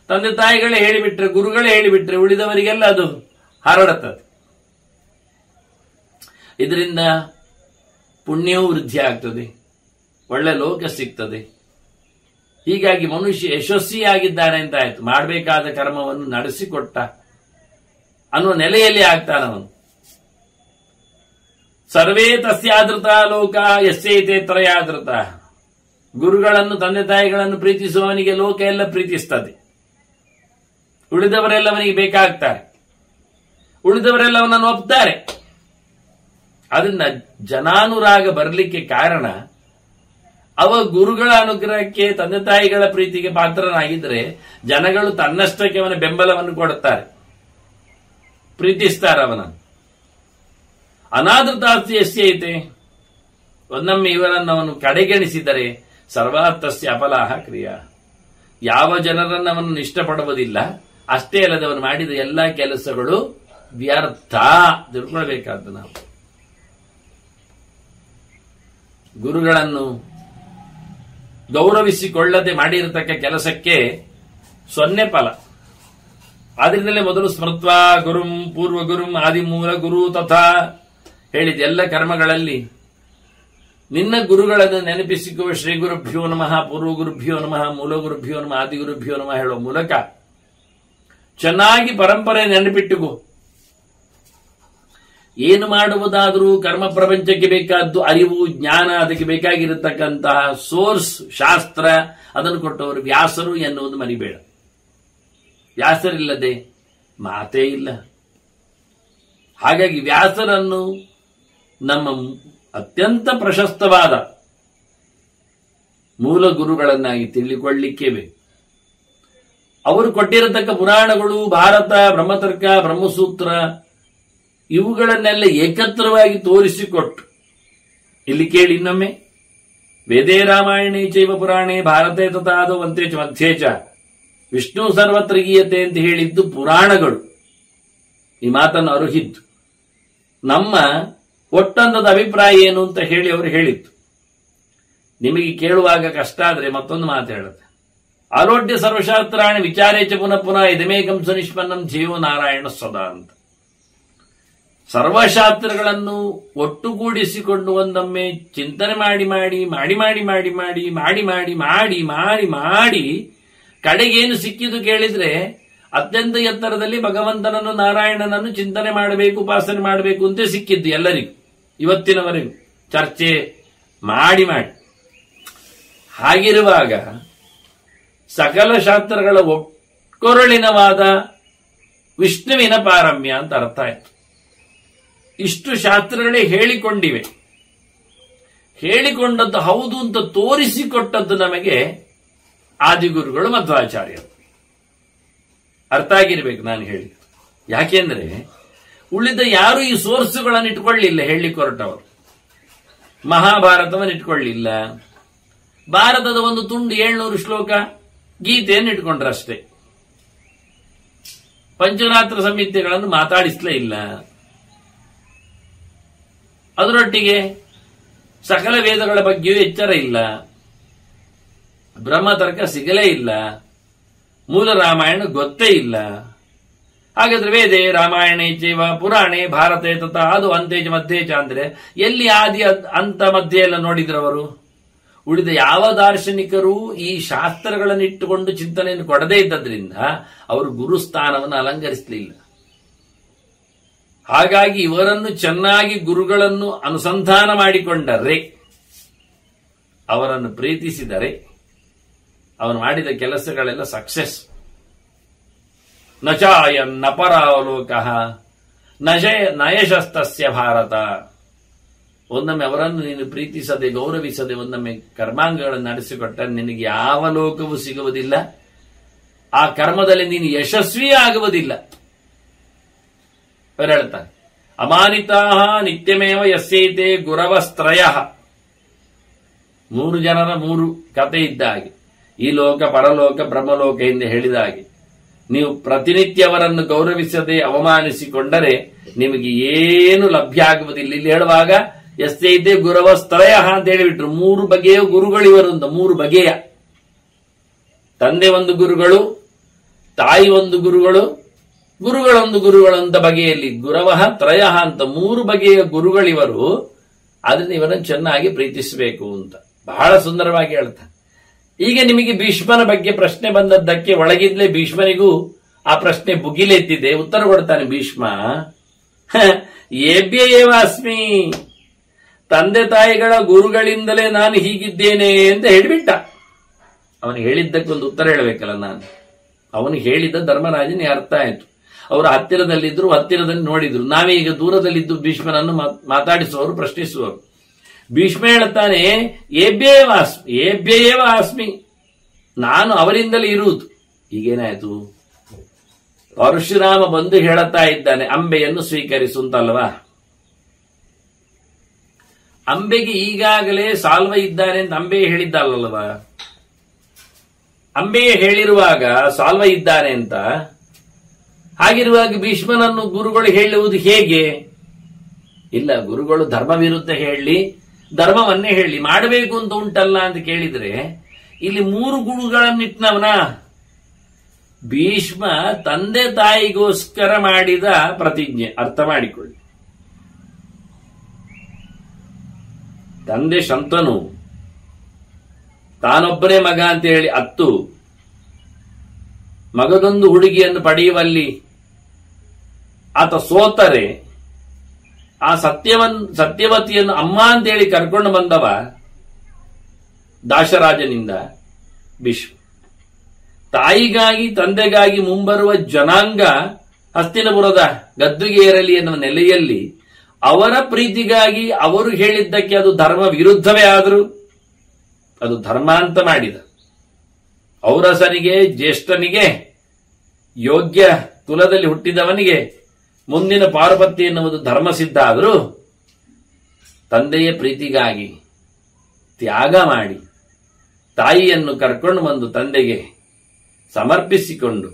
ತಂದೆ ತಾಯಿಗಳೇ ಹೇಳಿಬಿಟ್ರೆ, ಗುರುಗಳೇ ಹೇಳಿಬಿಟ್ರೆ ಉಳಿದವರಿಗೆಲ್ಲ ಅದು ಹರಡುತ್ತದೆ. ಇದರಿಂದ ಪುಣ್ಯವೂ ವೃದ್ಧಿ ಆಗ್ತದೆ, ಒಳ್ಳೆ ಲೋಕ ಸಿಗ್ತದೆ. ಹೀಗಾಗಿ ಮನುಷ್ಯ ಯಶಸ್ವಿಯಾಗಿದ್ದಾನೆ ಅಂತ ಆಯ್ತು. ಮಾಡಬೇಕಾದ ಕರ್ಮವನ್ನು ನಡೆಸಿಕೊಟ್ಟ ಅನ್ನುವ ನೆಲೆಯಲ್ಲಿ ಆಗ್ತಾನವನು. ಸರ್ವೇ ತಸ್ಯಾದೃತ ಲೋಕ ಯಸ್ಯೈತೆ ತ್ರಯಾದೃತ. ಗುರುಗಳನ್ನು, ತಂದೆ ತಾಯಿಗಳನ್ನು ಪ್ರೀತಿಸುವವನಿಗೆ ಲೋಕ ಎಲ್ಲ ಪ್ರೀತಿಸ್ತದೆ. ಉಳಿದವರೆಲ್ಲ ಅವನಿಗೆ ಬೇಕಾಗ್ತಾರೆ, ಉಳಿದವರೆಲ್ಲ ಅವನನ್ನು ಒಪ್ತಾರೆ. ಅದನ್ನ ಜನಾನುರಾಗ ಬರಲಿಕ್ಕೆ ಕಾರಣ, ಅವ ಗುರುಗಳ ಅನುಗ್ರಹಕ್ಕೆ, ತಂದೆ ತಾಯಿಗಳ ಪ್ರೀತಿಗೆ ಪಾತ್ರನಾಗಿದ್ರೆ ಜನಗಳು ತನ್ನಷ್ಟಕ್ಕೆ ಅವನ ಬೆಂಬಲವನ್ನು ಕೊಡುತ್ತಾರೆ, ಪ್ರೀತಿಸ್ತಾರೆ ಅವನನ್ನು. ಅನಾದೃತಾಸ್ತಿ ಎಷ್ಟೇ ಐತೆ, ಒಂದೊಮ್ಮೆ ಇವರನ್ನು ಅವನು ಕಡೆಗಣಿಸಿದರೆ ಸರ್ವಾರ್ಥಸ್ಯ ಅಫಲಾಹ ಕ್ರಿಯಾ. ಯಾವ ಜನರನ್ನು ಅವನು ಇಷ್ಟಪಡುವುದಿಲ್ಲ, ಅಷ್ಟೇ ಅಲ್ಲದೆ ಅವನು ಮಾಡಿದ ಎಲ್ಲಾ ಕೆಲಸಗಳು ವ್ಯರ್ಥ. ತಿಳ್ಕೊಳ್ಬೇಕಾದ್ದು ನಾವು. ಗುರುಗಳನ್ನು ಗೌರವಿಸಿಕೊಳ್ಳದೆ ಮಾಡಿರತಕ್ಕ ಕೆಲಸಕ್ಕೆ 0 ಫಲ. ಆದ್ರಿಂದಲೇ ಮೊದಲು ಸ್ಮೃತ್ವಾ ಗುರುಂ ಪೂರ್ವ ಗುರುಂ ಆದಿಮೂಲ ಗುರು ತಥಾ ಹೇಳಿದ ಎಲ್ಲ ಕರ್ಮಗಳಲ್ಲಿ ನಿನ್ನ ಗುರುಗಳನ್ನು ನೆನಪಿಸಿಕೋ. ಶ್ರೀ ಗುರುಭ್ಯೋ ನಮಃ, ಪೂರ್ವ ಗುರುಭ್ಯೋ ನಮಃ, ಮೂಲ ಗುರುಭ್ಯೋ ನಮಃ, ಆದಿ ಗುರುಭ್ಯೋ ನಮಃ ಹೇಳುವ ಮೂಲಕ ಚೆನ್ನಾಗಿ ಪರಂಪರೆ ನೆನಪಿಟ್ಟುಕೋ. ಏನು ಮಾಡುವುದಾದರೂ ಕರ್ಮ ಪ್ರಪಂಚಕ್ಕೆ ಬೇಕಾದ್ದು ಅರಿವು, ಜ್ಞಾನ, ಅದಕ್ಕೆ ಬೇಕಾಗಿರತಕ್ಕಂತಹ ಸೋರ್ಸ್ ಶಾಸ್ತ್ರ, ಅದನ್ನು ಕೊಟ್ಟವರು ವ್ಯಾಸರು ಎನ್ನುವುದು ಮರಿಬೇಡ. ವ್ಯಾಸರಿಲ್ಲದೆ ಮಾತೇ ಇಲ್ಲ. ಹಾಗಾಗಿ ವ್ಯಾಸರನ್ನು ನಮ್ಮ ಅತ್ಯಂತ ಪ್ರಶಸ್ತವಾದ ಮೂಲ ಗುರುಗಳನ್ನಾಗಿ ತಿಳಿದುಕೊಳ್ಳಲಿಕ್ಕೆ ಬೇಕು. ಅವರು ಕೊಟ್ಟಿರತಕ್ಕ ಪುರಾಣಗಳು, ಭಾರತ, ಬ್ರಹ್ಮತರ್ಕ, ಬ್ರಹ್ಮಸೂತ್ರ ಇವುಗಳನ್ನೆಲ್ಲ ಏಕತ್ರವಾಗಿ ತೋರಿಸಿಕೊಟ್ಟು, ಇಲ್ಲಿ ಕೇಳಿ ಇನ್ನೊಮ್ಮೆ, ವೇದೇ ರಾಮಾಯಣೇ ಚೈವ ಪುರಾಣೇ ಭಾರತೇ ತಥಾದೋ ಅಂತೆ ಚ ಮಧ್ಯೆ ಚ ವಿಷ್ಣು ಸರ್ವತ್ರ ಗೀಯತೆ ಅಂತ ಹೇಳಿದ್ದು ಪುರಾಣಗಳು. ಈ ಮಾತನ್ನು ಅರುಹಿದ್ದು. ನಮ್ಮ ಒಟ್ಟಂದದ ಅಭಿಪ್ರಾಯ ಏನು ಅಂತ ಹೇಳಿ ಅವರು ಹೇಳಿತ್ತು. ನಿಮಗೆ ಕೇಳುವಾಗ ಕಷ್ಟ ಆದ್ರೆ ಮತ್ತೊಂದು ಮಾತು ಹೇಳುತ್ತೆ. ಆಲೋಡ್ಯ ಸರ್ವಶಾಸ್ತ್ರಾಣಿ ವಿಚಾರೇಚ ಪುನಃ ಪುನಃ ಇದಮೇಕಂ ಸುನಿಷ್ಪನ್ನಂ ಜೀವೋ ನಾರಾಯಣ ಸದಾ ಅಂತ. ಸರ್ವಶಾಸ್ತ್ರಗಳನ್ನು ಒಟ್ಟುಗೂಡಿಸಿಕೊಂಡು ಒಂದೊಮ್ಮೆ ಚಿಂತನೆ ಮಾಡಿ ಮಾಡಿ ಮಾಡಿ ಮಾಡಿ ಮಾಡಿ ಮಾಡಿ ಮಾಡಿ ಮಾಡಿ ಮಾಡಿ ಮಾಡಿ ಮಾಡಿ ಕಡೆಗೇನು ಸಿಕ್ಕಿದ್ದು ಕೇಳಿದ್ರೆ, ಅತ್ಯಂತ ಎತ್ತರದಲ್ಲಿ ಭಗವಂತನನ್ನು, ನಾರಾಯಣನನ್ನು ಚಿಂತನೆ ಮಾಡಬೇಕು, ಉಪಾಸನೆ ಮಾಡಬೇಕು ಅಂತ ಸಿಕ್ಕಿದ್ದು ಎಲ್ಲರಿಗೂ ಇವತ್ತಿನವರೆಗೂ ಚರ್ಚೆ ಮಾಡಿ ಮಾಡಿ. ಹಾಗಿರುವಾಗ ಸಕಲ ಶಾಸ್ತ್ರಗಳ ಒಕ್ಕೊರಳಿನವಾದ ವಿಷ್ಣುವಿನ ಪಾರಮ್ಯ ಅಂತ ಅರ್ಥ ಆಯ್ತು. ಇಷ್ಟು ಶಾಸ್ತ್ರಗಳೇ ಹೇಳಿಕೊಂಡಿವೆ. ಹೇಳಿಕೊಂಡದ್ದು ಹೌದು ಅಂತ ತೋರಿಸಿಕೊಟ್ಟದ್ದು ನಮಗೆ ಆದಿಗುರುಗಳು ಮಧ್ವಾಚಾರ್ಯರು. ಅರ್ಥ ಆಗಿರ್ಬೇಕು ನಾನು ಹೇಳಿ. ಯಾಕೆಂದ್ರೆ ಉಳಿದ ಯಾರು ಈ ಸೋರ್ಸುಗಳನ್ನು ಇಟ್ಕೊಳ್ಳಿಲ್ಲ. ಹೇಳಲಿಕ್ಕೆ ಹೊರಟವರು ಮಹಾಭಾರತವನ್ನು ಇಟ್ಕೊಳ್ಳಿಲ್ಲ. ಭಾರತದ ಒಂದು ತುಂಡು 700 ಶ್ಲೋಕ ಗೀತೆಯನ್ನು ಇಟ್ಕೊಂಡ್ರಷ್ಟೇ. ಪಂಚರಾತ್ರ ಸಂಹಿತೆಗಳನ್ನು ಮಾತಾಡಿಸಲೇ ಇಲ್ಲ. ಅದರೊಟ್ಟಿಗೆ ಸಕಲ ವೇದಗಳ ಬಗ್ಗೆಯೂ ಎಚ್ಚರ ಇಲ್ಲ. ಬ್ರಹ್ಮತರ್ಕ ಸಿಗಲೇ ಇಲ್ಲ. ಮೂಲ ರಾಮಾಯಣ ಗೊತ್ತೇ ಇಲ್ಲ. ಹಾಗಾದ್ರೆ ವೇದೇ ರಾಮಾಯಣೇ ಚೈವ ಪುರಾಣೇ ಭಾರತೆ ತಥಾ ಅದು ಅಂತೇಜ ಮಧ್ಯೇಚ ಅಂದ್ರೆ ಎಲ್ಲಿ ಆದಿ ಅಂತ ಮಧ್ಯೆ ಎಲ್ಲ ನೋಡಿದ್ರವರು? ಉಳಿದ ಯಾವ ದಾರ್ಶನಿಕರು ಈ ಶಾಸ್ತ್ರಗಳನ್ನು ಇಟ್ಟುಕೊಂಡು ಚಿಂತನೆಯನ್ನು ಕೊಡದೇ ಇದ್ದದ್ರಿಂದ ಅವರು ಗುರುಸ್ಥಾನವನ್ನು ಅಲಂಕರಿಸಲಿಲ್ಲ. ಹಾಗಾಗಿ ಇವರನ್ನು ಚೆನ್ನಾಗಿ ಗುರುಗಳನ್ನು ಅನುಸಂಧಾನ ಮಾಡಿಕೊಂಡರೆ, ಅವರನ್ನು ಪ್ರೀತಿಸಿದರೆ ಅವನು ಮಾಡಿದ ಕೆಲಸಗಳೆಲ್ಲ ಸಕ್ಸೆಸ್. ನಚಾಯನ್ನ ಪರಾವಲೋಕಃ ನಯಶಸ್ತಸ್ಯ ಭಾರತ. ಒಂದೊಮ್ಮೆ ಅವರನ್ನು ನೀನು ಪ್ರೀತಿಸದೆ, ಗೌರವಿಸದೆ ಒಂದೊಮ್ಮೆ ಕರ್ಮಾಂಗಗಳನ್ನು ನಡೆಸಿಕೊಟ್ಟ ನಿನಗೆ ಯಾವ ಲೋಕವೂ ಸಿಗುವುದಿಲ್ಲ. ಆ ಕರ್ಮದಲ್ಲಿ ನೀನು ಯಶಸ್ವಿ ಆಗುವುದಿಲ್ಲ. ಅವರು ಹೇಳ್ತಾರೆ, ಅಮಾನಿತಾ ನಿತ್ಯಮೇವ ಯಸ್ಯೈತೆ ಗುರವಸ್ತ್ರಯ. 3 ಜನರ 3 ಕತೆ ಇದ್ದ ಹಾಗೆ, ಈ ಲೋಕ ಪರಲೋಕ ಬ್ರಹ್ಮಲೋಕ ಎಂದು ಹೇಳಿದ ಹಾಗೆ. ನೀವು ಪ್ರತಿನಿತ್ಯ ಅವರನ್ನು ಗೌರವಿಸದೆ ಅವಮಾನಿಸಿಕೊಂಡರೆ ನಿಮಗೆ ಏನು ಲಭ್ಯ ಆಗುವುದಿಲ್ಲ. ಇಲ್ಲಿ ಹೇಳುವಾಗ ಎಷ್ಟೈತೆ ಗುರವಸ್ತರಯ ಅಂತ ಹೇಳಿಬಿಟ್ರು. 3 ಬಗೆಯ ಗುರುಗಳಿವರು ಅಂತ. 3 ಬಗೆಯ, ತಂದೆ ಒಂದು ಗುರುಗಳು, ತಾಯಿ ಒಂದು ಗುರುಗಳು, ಗುರುಗಳೊಂದು ಗುರುಗಳು ಅಂತ ಬಗೆಯಲ್ಲಿ ಗುರವಃ ತ್ರಯ ಅಂತ 3 ಬಗೆಯ ಗುರುಗಳಿವರು. ಅದನ್ನ ಇವರನ್ನು ಚೆನ್ನಾಗಿ ಪ್ರೀತಿಸಬೇಕು ಅಂತ ಬಹಳ ಸುಂದರವಾಗಿ ಹೇಳ್ತಾರೆ. ಈಗ ನಿಮಗೆ ಭೀಷ್ಮನ ಬಗ್ಗೆ ಪ್ರಶ್ನೆ ಬಂದದ್ದಕ್ಕೆ ಒಳಗಿದ್ಲೇ ಭೀಷ್ಮನಿಗೂ ಆ ಪ್ರಶ್ನೆ ಬುಗಿಲೆತ್ತಿದೆ. ಉತ್ತರ ಕೊಡ್ತಾನೆ ಭೀಷ್ಮ. ಏಭ್ಯ ಏವ ಅಸ್ಮಿ, ತಂದೆ ತಾಯಿಗಳ ಗುರುಗಳಿಂದಲೇ ನಾನು ಹೀಗಿದ್ದೇನೆ ಅಂತ ಹೇಳಿಬಿಟ್ಟ. ಅವನು ಹೇಳಿದ್ದಕ್ಕೊಂದು ಉತ್ತರ ಹೇಳಬೇಕಲ್ಲ ನಾನು. ಅವನು ಹೇಳಿದ್ದ ಧರ್ಮರಾಜನಿಗೆ ಅರ್ಥ ಆಯ್ತು. ಅವರು ಹತ್ತಿರದಲ್ಲಿದ್ರು, ಹತ್ತಿರದಲ್ಲಿ ನೋಡಿದ್ರು. ನಾವೇ ಈಗ ದೂರದಲ್ಲಿದ್ದು ಭೀಷ್ಮನನ್ನು ಮಾತಾಡಿಸುವವರು, ಪ್ರಶ್ನಿಸುವವರು. ಭೀಷ್ಮ ಹೇಳ್ತಾನೆ ಏಭ್ಯೇವ ಆಸ್ಮಿ, ನಾನು ಅವರಿಂದಲೇ ಇರುವುದು. ಈಗೇನಾಯ್ತು? ಪರಶುರಾಮ ಬಂದು ಹೇಳುತ್ತಾ ಇದ್ದಾನೆ ಅಂಬೆಯನ್ನು ಸ್ವೀಕರಿಸು ಅಂತಲ್ವಾ. ಅಂಬೆಗೆ ಈಗಾಗಲೇ ಸಾಲ್ವ ಇದ್ದಾನೆ ಅಂತ ಅಂಬೆಯೇ ಹೇಳಿದ್ದಲ್ಲಲ್ವಾ. ಅಂಬೆಯೇ ಹೇಳಿರುವಾಗ ಸಾಲ್ವ ಇದ್ದಾನೆ ಅಂತ, ಹಾಗಿರುವಾಗ ಭೀಷ್ಮನನ್ನು ಗುರುಗಳು ಹೇಳುವುದು ಹೇಗೆ? ಇಲ್ಲ, ಗುರುಗಳು ಧರ್ಮ ವಿರುದ್ಧ ಹೇಳಿ ಧರ್ಮವನ್ನೇ ಹೇಳಿ ಮಾಡಬೇಕು ಅಂತ ಉಂಟಲ್ಲ ಅಂತ ಕೇಳಿದ್ರೆ, ಇಲ್ಲಿ 3 ಗುರುಗಳನ್ನಿಟ್ನವನ. ಭೀಷ್ಮ ತಂದೆ ತಾಯಿಗೋಸ್ಕರ ಮಾಡಿದ ಪ್ರತಿಜ್ಞೆ ಅರ್ಥ ಮಾಡಿಕೊಳ್ಳಿ. ತಂದೆ ಶಂತನು ತಾನೊಬ್ಬನೇ ಮಗ ಅಂತ ಹೇಳಿ ಅತ್ತು ಮಗದೊಂದು ಹುಡುಗಿಯನ್ನು ಪಡೆಯುವಲ್ಲಿ ಆತ ಸೋತರೆ ಆ ಸತ್ಯವತಿಯನ್ನು ಅಮ್ಮ ಅಂತೇಳಿ ಕರ್ಕೊಂಡು ಬಂದವ ದಾಶರಾಜನಿಂದ ಭೀಷ್ಮ. ತಾಯಿಗಾಗಿ ತಂದೆಗಾಗಿ ಮುಂಬರುವ ಜನಾಂಗ ಹಸ್ತಿನಪುರದ ಗದ್ದುಗೆ ಏರಲಿ ಎನ್ನುವ ನೆಲೆಯಲ್ಲಿ ಅವರ ಪ್ರೀತಿಗಾಗಿ ಅವರು ಹೇಳಿದ್ದಕ್ಕೆ ಅದು ಧರ್ಮ ವಿರುದ್ಧವೇ ಆದರೂ ಅದು ಧರ್ಮ ಅಂತ ಮಾಡಿದ. ಔರಸನಿಗೆ, ಜ್ಯೇಷ್ಠನಿಗೆ, ಯೋಗ್ಯ ಕುಲದಲ್ಲಿ ಹುಟ್ಟಿದವನಿಗೆ ಮುಂದಿನ ಪಾರುಪತ್ಯ ಎನ್ನುವುದು ಧರ್ಮ ಸಿದ್ಧ ಆದರೂ ತಂದೆಯ ಪ್ರೀತಿಗಾಗಿ ತ್ಯಾಗ ಮಾಡಿ ತಾಯಿಯನ್ನು ಕರ್ಕೊಂಡು ಬಂದು ತಂದೆಗೆ ಸಮರ್ಪಿಸಿಕೊಂಡು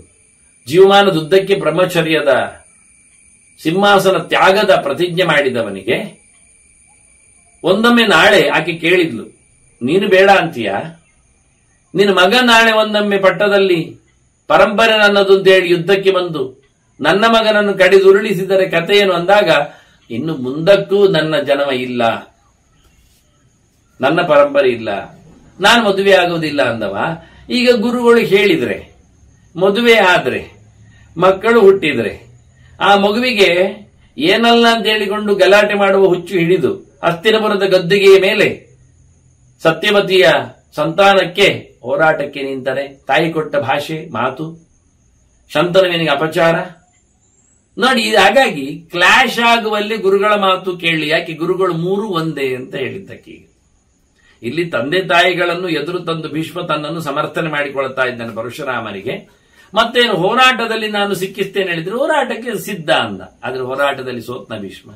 ಜೀವಮಾನದುದ್ದಕ್ಕೆ ಬ್ರಹ್ಮಚರ್ಯದ ಸಿಂಹಾಸನ ತ್ಯಾಗದ ಪ್ರತಿಜ್ಞೆ ಮಾಡಿದವನಿಗೆ ಒಂದೊಮ್ಮೆ ನಾಳೆ ಆಕೆ ಕೇಳಿದ್ಲು, ನೀನು ಬೇಡ ಅಂತೀಯ? ನಿನ್ನ ಮಗ ನಾಳೆ ಒಂದೊಮ್ಮೆ ಪಟ್ಟದಲ್ಲಿ ಪರಂಪರೆ ನನ್ನದು ಅಂತ ಹೇಳಿ ಯುದ್ಧಕ್ಕೆ ಬಂದು ನನ್ನ ಮಗನನ್ನು ಕಡಿದುರುಳಿಸಿದರೆ ಕಥೆ ಏನು ಅಂದಾಗ, ಇನ್ನು ಮುಂದಕ್ಕೂ ನನ್ನ ಜನ್ಮ ಇಲ್ಲ, ನನ್ನ ಪರಂಪರೆ ಇಲ್ಲ, ನಾನು ಮದುವೆ ಆಗುವುದಿಲ್ಲ ಅಂದವ. ಈಗ ಗುರುಗಳು ಹೇಳಿದ್ರೆ, ಮದುವೆ ಆದ್ರೆ, ಮಕ್ಕಳು ಹುಟ್ಟಿದ್ರೆ, ಆ ಮಗುವಿಗೆ ಏನಲ್ಲ ಅಂತ ಹೇಳಿಕೊಂಡು ಗಲಾಟೆ ಮಾಡುವ ಹುಚ್ಚು ಹಿಡಿದು ಹಸ್ತಿನಪುರದ ಗದ್ದುಗೆಯ ಮೇಲೆ ಸತ್ಯವತಿಯ ಸಂತಾನಕ್ಕೆ ಹೋರಾಟಕ್ಕೆ ನಿಂತರೆ, ತಾಯಿ ಕೊಟ್ಟ ಭಾಷೆ ಮಾತು ಶಂತನುವಿನಿಗೆ ಅಪಚಾರ ನೋಡಿ. ಹಾಗಾಗಿ ಕ್ಲಾಶ್ ಆಗುವಲ್ಲಿ ಗುರುಗಳ ಮಾತು ಕೇಳಿ. ಯಾಕೆ? ಗುರುಗಳು 3 ಒಂದೇ ಅಂತ ಹೇಳಿದ್ದಕ್ಕೆ. ಇಲ್ಲಿ ತಂದೆ ತಾಯಿಗಳನ್ನು ಎದುರು ತಂದು ಭೀಷ್ಮ ತನ್ನನ್ನು ಸಮರ್ಥನೆ ಮಾಡಿಕೊಳ್ತಾ ಇದ್ದಾನೆ ಪರಶುರಾಮನಿಗೆ. ಮತ್ತೇನು ಹೋರಾಟದಲ್ಲಿ ನಾನು ಸಿಕ್ಕಿಸ್ತೇನೆ ಹೇಳಿದ್ರೆ ಹೋರಾಟಕ್ಕೆ ಸಿದ್ಧ ಅಂದ. ಆದ್ರೆ ಹೋರಾಟದಲ್ಲಿ ಸೋತ್ನ ಭೀಷ್ಮ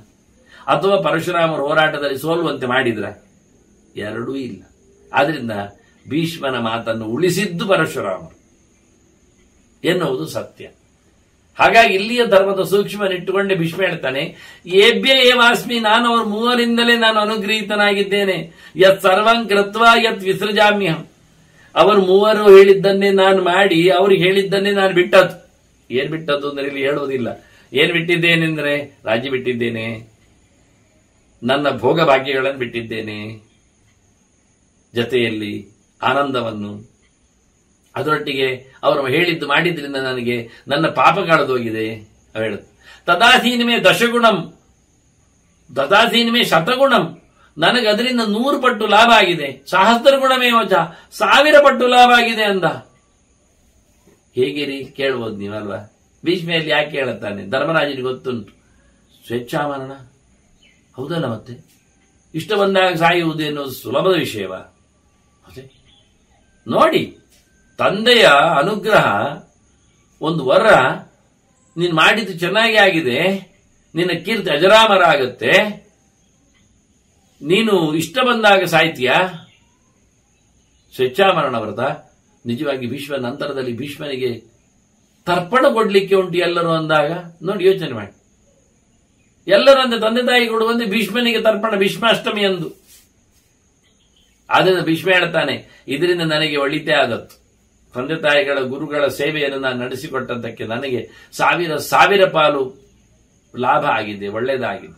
ಅಥವಾ ಪರಶುರಾಮರು ಹೋರಾಟದಲ್ಲಿ ಸೋಲುವಂತೆ ಮಾಡಿದ್ರ? ಎರಡೂ ಇಲ್ಲ. ಆದ್ರಿಂದ ಭೀಷ್ಮನ ಮಾತನ್ನು ಉಳಿಸಿದ್ದು ಪರಶುರಾಮರು ಎನ್ನುವುದು ಸತ್ಯ. ಹಾಗಾಗಿ ಇಲ್ಲಿಯ ಧರ್ಮದ ಸೂಕ್ಷ್ಮನಿಟ್ಟುಕೊಂಡೆ ಭೀಷ್ಮ ಹೇಳ್ತಾನೆ, ಏಭ್ಯ ಏವಾಸ್ಮಿ, ನಾನು ಅವರು 3ರಿಂದಲೇ ನಾನು ಅನುಗ್ರಹೀತನಾಗಿದ್ದೇನೆ. ಯತ್ ಸರ್ವಂ ಕೃತ್ವ ಯತ್ ವಿಸೃಜಾಮ್ಯಹಂ, ಅವರು 3 ಹೇಳಿದ್ದನ್ನೇ ನಾನು ಮಾಡಿ ಅವ್ರಿಗೆ ಹೇಳಿದ್ದನ್ನೇ ನಾನು ಬಿಟ್ಟದ್ದು. ಏನ್ ಬಿಟ್ಟದ್ದು ಅಂದ್ರೆ ಇಲ್ಲಿ ಹೇಳುವುದಿಲ್ಲ. ಏನ್ ಬಿಟ್ಟಿದ್ದೇನೆಂದ್ರೆ, ರಾಜ್ಯ ಬಿಟ್ಟಿದ್ದೇನೆ, ನನ್ನ ಭೋಗ ಭಾಗ್ಯಗಳನ್ನು ಬಿಟ್ಟಿದ್ದೇನೆ, ಜೊತೆಯಲ್ಲಿ ಆನಂದವನ್ನು, ಅದರೊಟ್ಟಿಗೆ ಅವರು ಹೇಳಿದ್ದು ಮಾಡಿದ್ರಿಂದ ನನಗೆ ನನ್ನ ಪಾಪ ಕಳೆದೋಗಿದೆ. ಹೇಳುದು ತದಾಸೀನಮೇ ದಶಗುಣಂ ತದಾಸೀನಮೇ ಶತಗುಣಂ, ನನಗೆ ಅದರಿಂದ 100 ಪಟ್ಟು ಲಾಭ ಆಗಿದೆ. ಸಹಸ್ರ ಗುಣಮೇ ವಚ, 1000 ಪಟ್ಟು ಲಾಭ ಆಗಿದೆ ಅಂದ. ಹೇಗಿರಿ ಕೇಳ್ಬೋದು ನೀವಲ್ವಾ? ಭೀಷ್ಮೆಯಲ್ಲಿ ಯಾಕೆ ಹೇಳುತ್ತಾನೆ? ಧರ್ಮರಾಜನಿಗೆ ಗೊತ್ತುಂಟು ಸ್ವೇಚ್ಛಾಮರಣ ಹೌದಲ್ಲ, ಮತ್ತೆ ಇಷ್ಟ ಬಂದಾಗ ಸಾಯುವುದು ಎನ್ನುವುದು ಸುಲಭದ ವಿಷಯವಾ? ಮತ್ತೆ ನೋಡಿ, ತಂದೆಯ ಅನುಗ್ರಹ ಒಂದು ವರ, ನೀನು ಮಾಡಿದ್ದು ಚೆನ್ನಾಗಿ ಆಗಿದೆ, ನಿನ್ನ ಕೀರ್ತಿ ಅಜರಾಮರ ಆಗತ್ತೆ, ನೀನು ಇಷ್ಟ ಬಂದಾಗ ಸಾಯ್ತೀಯ, ಸ್ವೇಚ್ಛಾಮರಣ ವ್ರತ ನಿಜವಾಗಿ ಭೀಷ್ಮ ನಂತರದಲ್ಲಿ ಭೀಷ್ಮನಿಗೆ ತರ್ಪಣ ಕೊಡ್ಲಿಕ್ಕೆ ಉಂಟು ಎಲ್ಲರೂ ಅಂದಾಗ ನೋಡಿ ಯೋಚನೆ ಮಾಡಿ. ಎಲ್ಲರೂ ಅಂದ್ರೆ ತಂದೆ ತಾಯಿ ಕೊಡುವಂತೆ ಭೀಷ್ಮನಿಗೆ ತರ್ಪಣ ಭೀಷ್ಮಾಷ್ಟಮಿ ಅಂದು. ಆದ್ದರಿಂದ ಭೀಷ್ಮ ಹೇಳ್ತಾನೆ, ಇದರಿಂದ ನನಗೆ ಒಳಿತೇ ಆಗತ್ತು. ತಂದೆ ತಾಯಿಗಳ ಗುರುಗಳ ಸೇವೆಯನ್ನು ನಾನು ನಡೆಸಿಕೊಟ್ಟದ್ದಕ್ಕೆ ನನಗೆ ಸಾವಿರ ಪಾಲು ಲಾಭ ಆಗಿದೆ, ಒಳ್ಳೆಯದಾಗಿದೆ.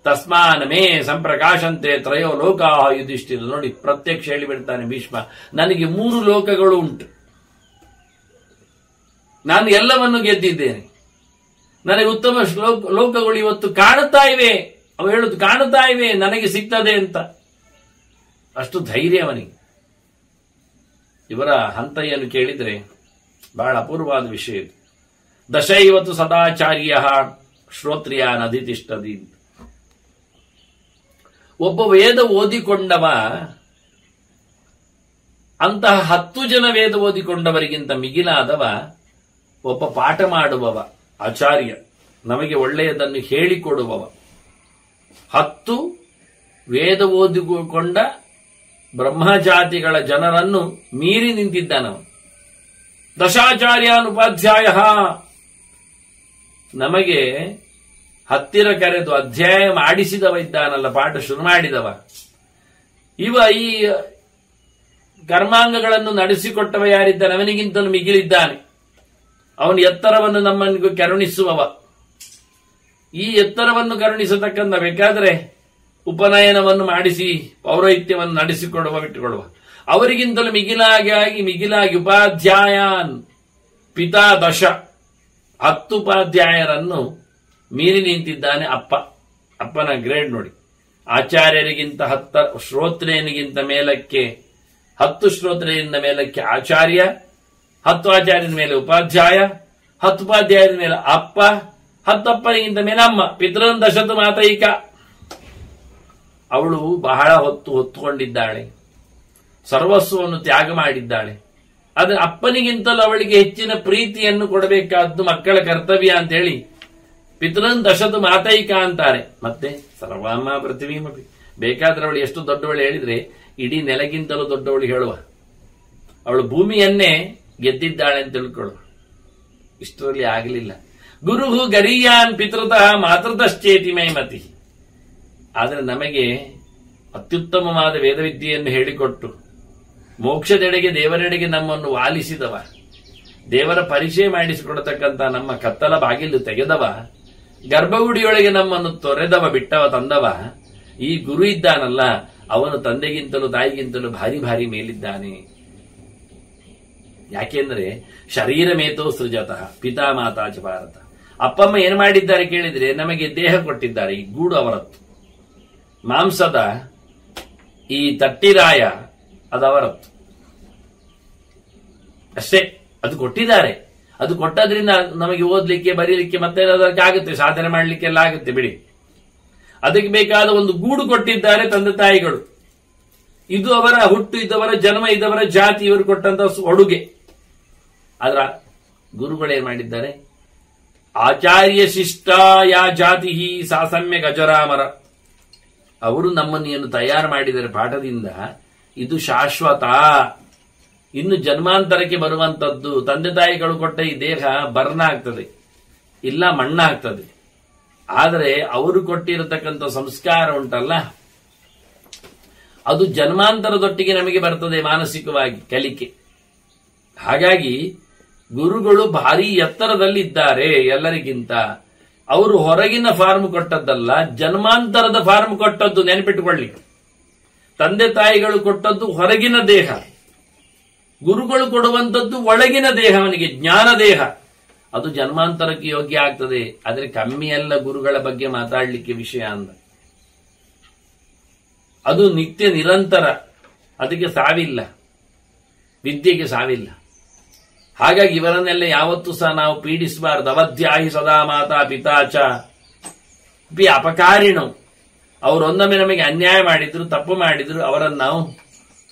ತಸ್ಮಾನ್ ಮೇ ಸಂಪ್ರಕಾಶಂತೆ ತ್ರಯೋ ಲೋಕಾ ಯುಧಿಷ್ಠಿರ. ನೋಡಿ ಪ್ರತ್ಯಕ್ಷ ಹೇಳಿಬಿಡ್ತಾನೆ ಭೀಷ್ಮ, ನನಗೆ 3 ಲೋಕಗಳು ಉಂಟು, ನಾನು ಎಲ್ಲವನ್ನು ಗೆದ್ದಿದ್ದೇನೆ, ನನಗೆ ಉತ್ತಮ ಲೋಕಗಳು ಇವತ್ತು ಕಾಣುತ್ತಾ ಇವೆ. ಅವು ಹೇಳುದು ಕಾಣುತ್ತಾ ಇವೆ, ನನಗೆ ಸಿಗ್ತದೆ ಅಂತ. ಅಷ್ಟು ಧೈರ್ಯ ಅವನಿಗೆ. ಇವರ ಹಂತಯ್ಯನ್ನು ಕೇಳಿದ್ರೆ ಬಹಳ ಅಪೂರ್ವವಾದ ವಿಷಯ ಇದು. ದಶೈವತ್ತು ಸದಾಚಾರ್ಯ ಶ್ರೋತ್ರಿಯ ನದಿತಿಷ್ಠದಿ. ಒಬ್ಬ ವೇದ ಓದಿಕೊಂಡವ ಅಂತಹ 10 ಜನ ವೇದ ಓದಿಕೊಂಡವರಿಗಿಂತ ಮಿಗಿಲಾದವ ಒಬ್ಬ ಪಾಠ ಮಾಡುವವ ಆಚಾರ್ಯ, ನಮಗೆ ಒಳ್ಳೆಯದನ್ನು ಹೇಳಿಕೊಡುವವ. 10 ವೇದ ಓದಿಕೊಂಡ ಬ್ರಹ್ಮಜಾತಿಗಳ ಜನರನ್ನು ಮೀರಿ ನಿಂತಿದ್ದಾನವ. ದಶಾಚಾರ್ಯಾನುಪಾಧ್ಯಾಯ, ನಮಗೆ ಹತ್ತಿರ ಕರೆದು ಅಧ್ಯಾಯ ಮಾಡಿಸಿದವ ಇದ್ದಾನಲ್ಲ, ಪಾಠ ಶುರು ಮಾಡಿದವ ಇವ. ಈ ಕರ್ಮಾಂಗಗಳನ್ನು ನಡೆಸಿಕೊಟ್ಟವ ಯಾರಿದ್ದಾನೆ ಅವನಿಗಿಂತಲೂ ಮಿಗಿಲಿದ್ದಾನೆ. ಅವನು ಎತ್ತರವನ್ನು ನಮ್ಮನಿಗೂ ಕರುಣಿಸುವವ. ಈ ಎತ್ತರವನ್ನು ಕರುಣಿಸತಕ್ಕಂಥ ಬೇಕಾದರೆ ಉಪನಯನವನ್ನು ಮಾಡಿಸಿ ಪೌರೋಹಿತ್ಯವನ್ನು ನಡೆಸಿಕೊಡುವ ಬಿಟ್ಟುಕೊಡುವ. ಅವರಿಗಿಂತಲೂ ಮಿಗಿಲಾಗಿ ಉಪಾಧ್ಯಾಯಾನ್ ಪಿತಾ 10 ಉಪಾಧ್ಯಾಯರನ್ನು ಮೀರಿ ನಿಂತಿದ್ದಾನೆ ಅಪ್ಪ. ಅಪ್ಪನ ಗ್ರೇಡ್ ನೋಡಿ. ಆಚಾರ್ಯರಿಗಿಂತ 10 ಶ್ರೋತ್ರಿಯನಿಗಿಂತ ಮೇಲಕ್ಕೆ 10 ಶ್ರೋತ್ರಿಯಿಂದ ಮೇಲಕ್ಕೆ ಆಚಾರ್ಯ, 10 ಆಚಾರ್ಯನ ಮೇಲೆ ಉಪಾಧ್ಯಾಯ, 10 ಉಪಾಧ್ಯಾಯರ ಮೇಲೆ ಅಪ್ಪ, 10 ಅಪ್ಪನಿಗಿಂತ ಮೇಲೆ ಅಮ್ಮ. ಪಿತೃನ್ 10 ಮಾತೈಕ. ಅವಳು ಬಹಳ ಹೊತ್ತುಕೊಂಡಿದ್ದಾಳೆ, ಸರ್ವಸ್ವವನ್ನು ತ್ಯಾಗ ಮಾಡಿದ್ದಾಳೆ. ಆದ್ರೆ ಅಪ್ಪನಿಗಿಂತಲೂ ಅವಳಿಗೆ ಹೆಚ್ಚಿನ ಪ್ರೀತಿಯನ್ನು ಕೊಡಬೇಕಾದ್ದು ಮಕ್ಕಳ ಕರ್ತವ್ಯ ಅಂತ ಹೇಳಿ ಪಿತೃನ್ 10 ಮಾತೈಕ ಅಂತಾರೆ. ಮತ್ತೆ ಸರ್ವಮ್ಮ ಪೃಥ್ವೀಮಪಿ. ಬೇಕಾದ್ರೆ ಅವಳು ಎಷ್ಟು ದೊಡ್ಡವಳು ಹೇಳಿದ್ರೆ ಇಡೀ ನೆಲಗಿಂತಲೂ ದೊಡ್ಡವಳು ಹೇಳುವ. ಅವಳು ಭೂಮಿಯನ್ನೇ ಗೆದ್ದಿದ್ದಾಳೆ ಅಂತ ತಿಳ್ಕೊಳ್ಳುವ. ಇಷ್ಟರಲ್ಲಿ ಆಗಲಿಲ್ಲ. ಗುರುಹು ಗರೀಯಾನ್ ಪಿತೃತಃ ಮಾತೃತಶ್ಚೇತಿ ಮೈಮತಿ. ಆದರೆ ನಮಗೆ ಅತ್ಯುತ್ತಮವಾದ ವೇದವಿದ್ಯೆಯನ್ನು ಹೇಳಿಕೊಟ್ಟು ಮೋಕ್ಷದೆಡೆಗೆ ದೇವರೆಡೆಗೆ ನಮ್ಮನ್ನು ವಾಲಿಸಿದವ, ದೇವರ ಪರಿಚಯ ಮಾಡಿಸಿಕೊಡತಕ್ಕಂಥ ನಮ್ಮ ಕತ್ತಲ ಬಾಗಿಲು ತೆಗೆದವ, ಗರ್ಭಗುಡಿಯೊಳಗೆ ನಮ್ಮನ್ನು ತೊರೆದವ, ಬಿಟ್ಟವ, ತಂದವ ಈ ಗುರು ಇದ್ದಾನಲ್ಲ, ಅವನು ತಂದೆಗಿಂತಲೂ ತಾಯಿಗಿಂತಲೂ ಭಾರಿ ಭಾರಿ ಮೇಲಿದ್ದಾನೆ. ಯಾಕೆಂದ್ರೆ ಶರೀರ ಮೇತೋ ಸೃಜತಃ ಪಿತಾ ಮಾತಾಚ ಭಾರತ. ಅಪ್ಪಮ್ಮ ಏನ್ ಮಾಡಿದ್ದಾರೆ ಕೇಳಿದ್ರೆ ನಮಗೆ ದೇಹ ಕೊಟ್ಟಿದ್ದಾರೆ. ಈ ಗೂಡು ಅವರತ್ತು, ಮಾಂಸದ ಈ ತಟ್ಟಿರಾಯ ಅದವರತ್ತು ಅಷ್ಟೇ. ಅದು ಕೊಟ್ಟಿದ್ದಾರೆ. ಅದು ಕೊಟ್ಟದ್ರಿಂದ ನಮಗೆ ಓದ್ಲಿಕ್ಕೆ ಬರೀಲಿಕ್ಕೆ ಮತ್ತೆ ಅದಕ್ಕೆ ಆಗುತ್ತೆ, ಸಾಧನೆ ಮಾಡಲಿಕ್ಕೆಲ್ಲ ಆಗುತ್ತೆ ಬಿಡಿ. ಅದಕ್ಕೆ ಬೇಕಾದ ಒಂದು ಗೂಡು ಕೊಟ್ಟಿದ್ದಾರೆ ತಂದೆ ತಾಯಿಗಳು. ಇದು ಅವರ ಹುಟ್ಟು, ಇದವರ ಜನ್ಮ, ಇದವರ ಜಾತಿ, ಇವರು ಕೊಟ್ಟಂತ ಅಡುಗೆ. ಆದ್ರ ಗುರುಗಳೇನ್ ಮಾಡಿದ್ದಾರೆ? ಆಚಾರ್ಯ ಶಿಷ್ಟ ಯಾ ಜಾತಿ ಸಾಸಮ್ಯ ಗಜರಾಮರ. ಅವರು ನಮ್ಮನ್ನು ಏನು ತಯಾರು ಮಾಡಿದರೆ ಪಾಠದಿಂದ, ಇದು ಶಾಶ್ವತ, ಇನ್ನು ಜನ್ಮಾಂತರಕ್ಕೆ ಬರುವಂತದ್ದು. ತಂದೆ ತಾಯಿಗಳು ಕೊಟ್ಟ ಈ ದೇಹ ಬರ್ನ ಆಗ್ತದೆ, ಇಲ್ಲ ಮಣ್ಣಾಗ್ತದೆ. ಆದರೆ ಅವರು ಕೊಟ್ಟಿರತಕ್ಕಂಥ ಸಂಸ್ಕಾರ ಉಂಟಲ್ಲ, ಅದು ಜನ್ಮಾಂತರದೊಟ್ಟಿಗೆ ನಮಗೆ ಬರ್ತದೆ, ಮಾನಸಿಕವಾಗಿ ಕಲಿಕೆ. ಹಾಗಾಗಿ ಗುರುಗಳು ಭಾರಿ ಎತ್ತರದಲ್ಲಿದ್ದಾರೆ ಎಲ್ಲರಿಗಿಂತ. ಅವರು ಹೊರಗಿನ ಫಾರ್ಮ್ ಕೊಟ್ಟದ್ದಲ್ಲ, ಜನ್ಮಾಂತರದ ಫಾರ್ಮ್ ಕೊಟ್ಟದ್ದು. ನೆನಪಿಟ್ಟುಕೊಳ್ಳಿ, ತಂದೆ ತಾಯಿಗಳು ಕೊಟ್ಟದ್ದು ಹೊರಗಿನ ದೇಹ, ಗುರುಗಳು ಕೊಡುವಂಥದ್ದು ಒಳಗಿನ ದೇಹ, ಅವನಿಗೆ ಜ್ಞಾನ ದೇಹ. ಅದು ಜನ್ಮಾಂತರಕ್ಕೆ ಯೋಗ್ಯ ಆಗ್ತದೆ. ಆದ್ರೆ ಕಮ್ಮಿ ಅಲ್ಲ ಗುರುಗಳ ಬಗ್ಗೆ ಮಾತಾಡಲಿಕ್ಕೆ ವಿಷಯ ಅಂದ. ಅದು ನಿತ್ಯ ನಿರಂತರ, ಅದಕ್ಕೆ ಸಾವಿಲ್ಲ, ವಿದ್ಯೆಗೆ ಸಾವಿಲ್ಲ. ಹಾಗಾಗಿ ಇವರನ್ನೆಲ್ಲ ಯಾವತ್ತೂ ಸಹ ನಾವು ಪೀಡಿಸಬಾರದು. ಅವಧ್ಯಾಹಿ ಸದಾ ಮಾತಾ ಪಿತಾಚ ಪಿ ಅಪಕಾರಿಣು. ಅವರೊಂದೊಮ್ಮೆ ನಮಗೆ ಅನ್ಯಾಯ ಮಾಡಿದ್ರು, ತಪ್ಪು ಮಾಡಿದ್ರು, ಅವರನ್ನು ನಾವು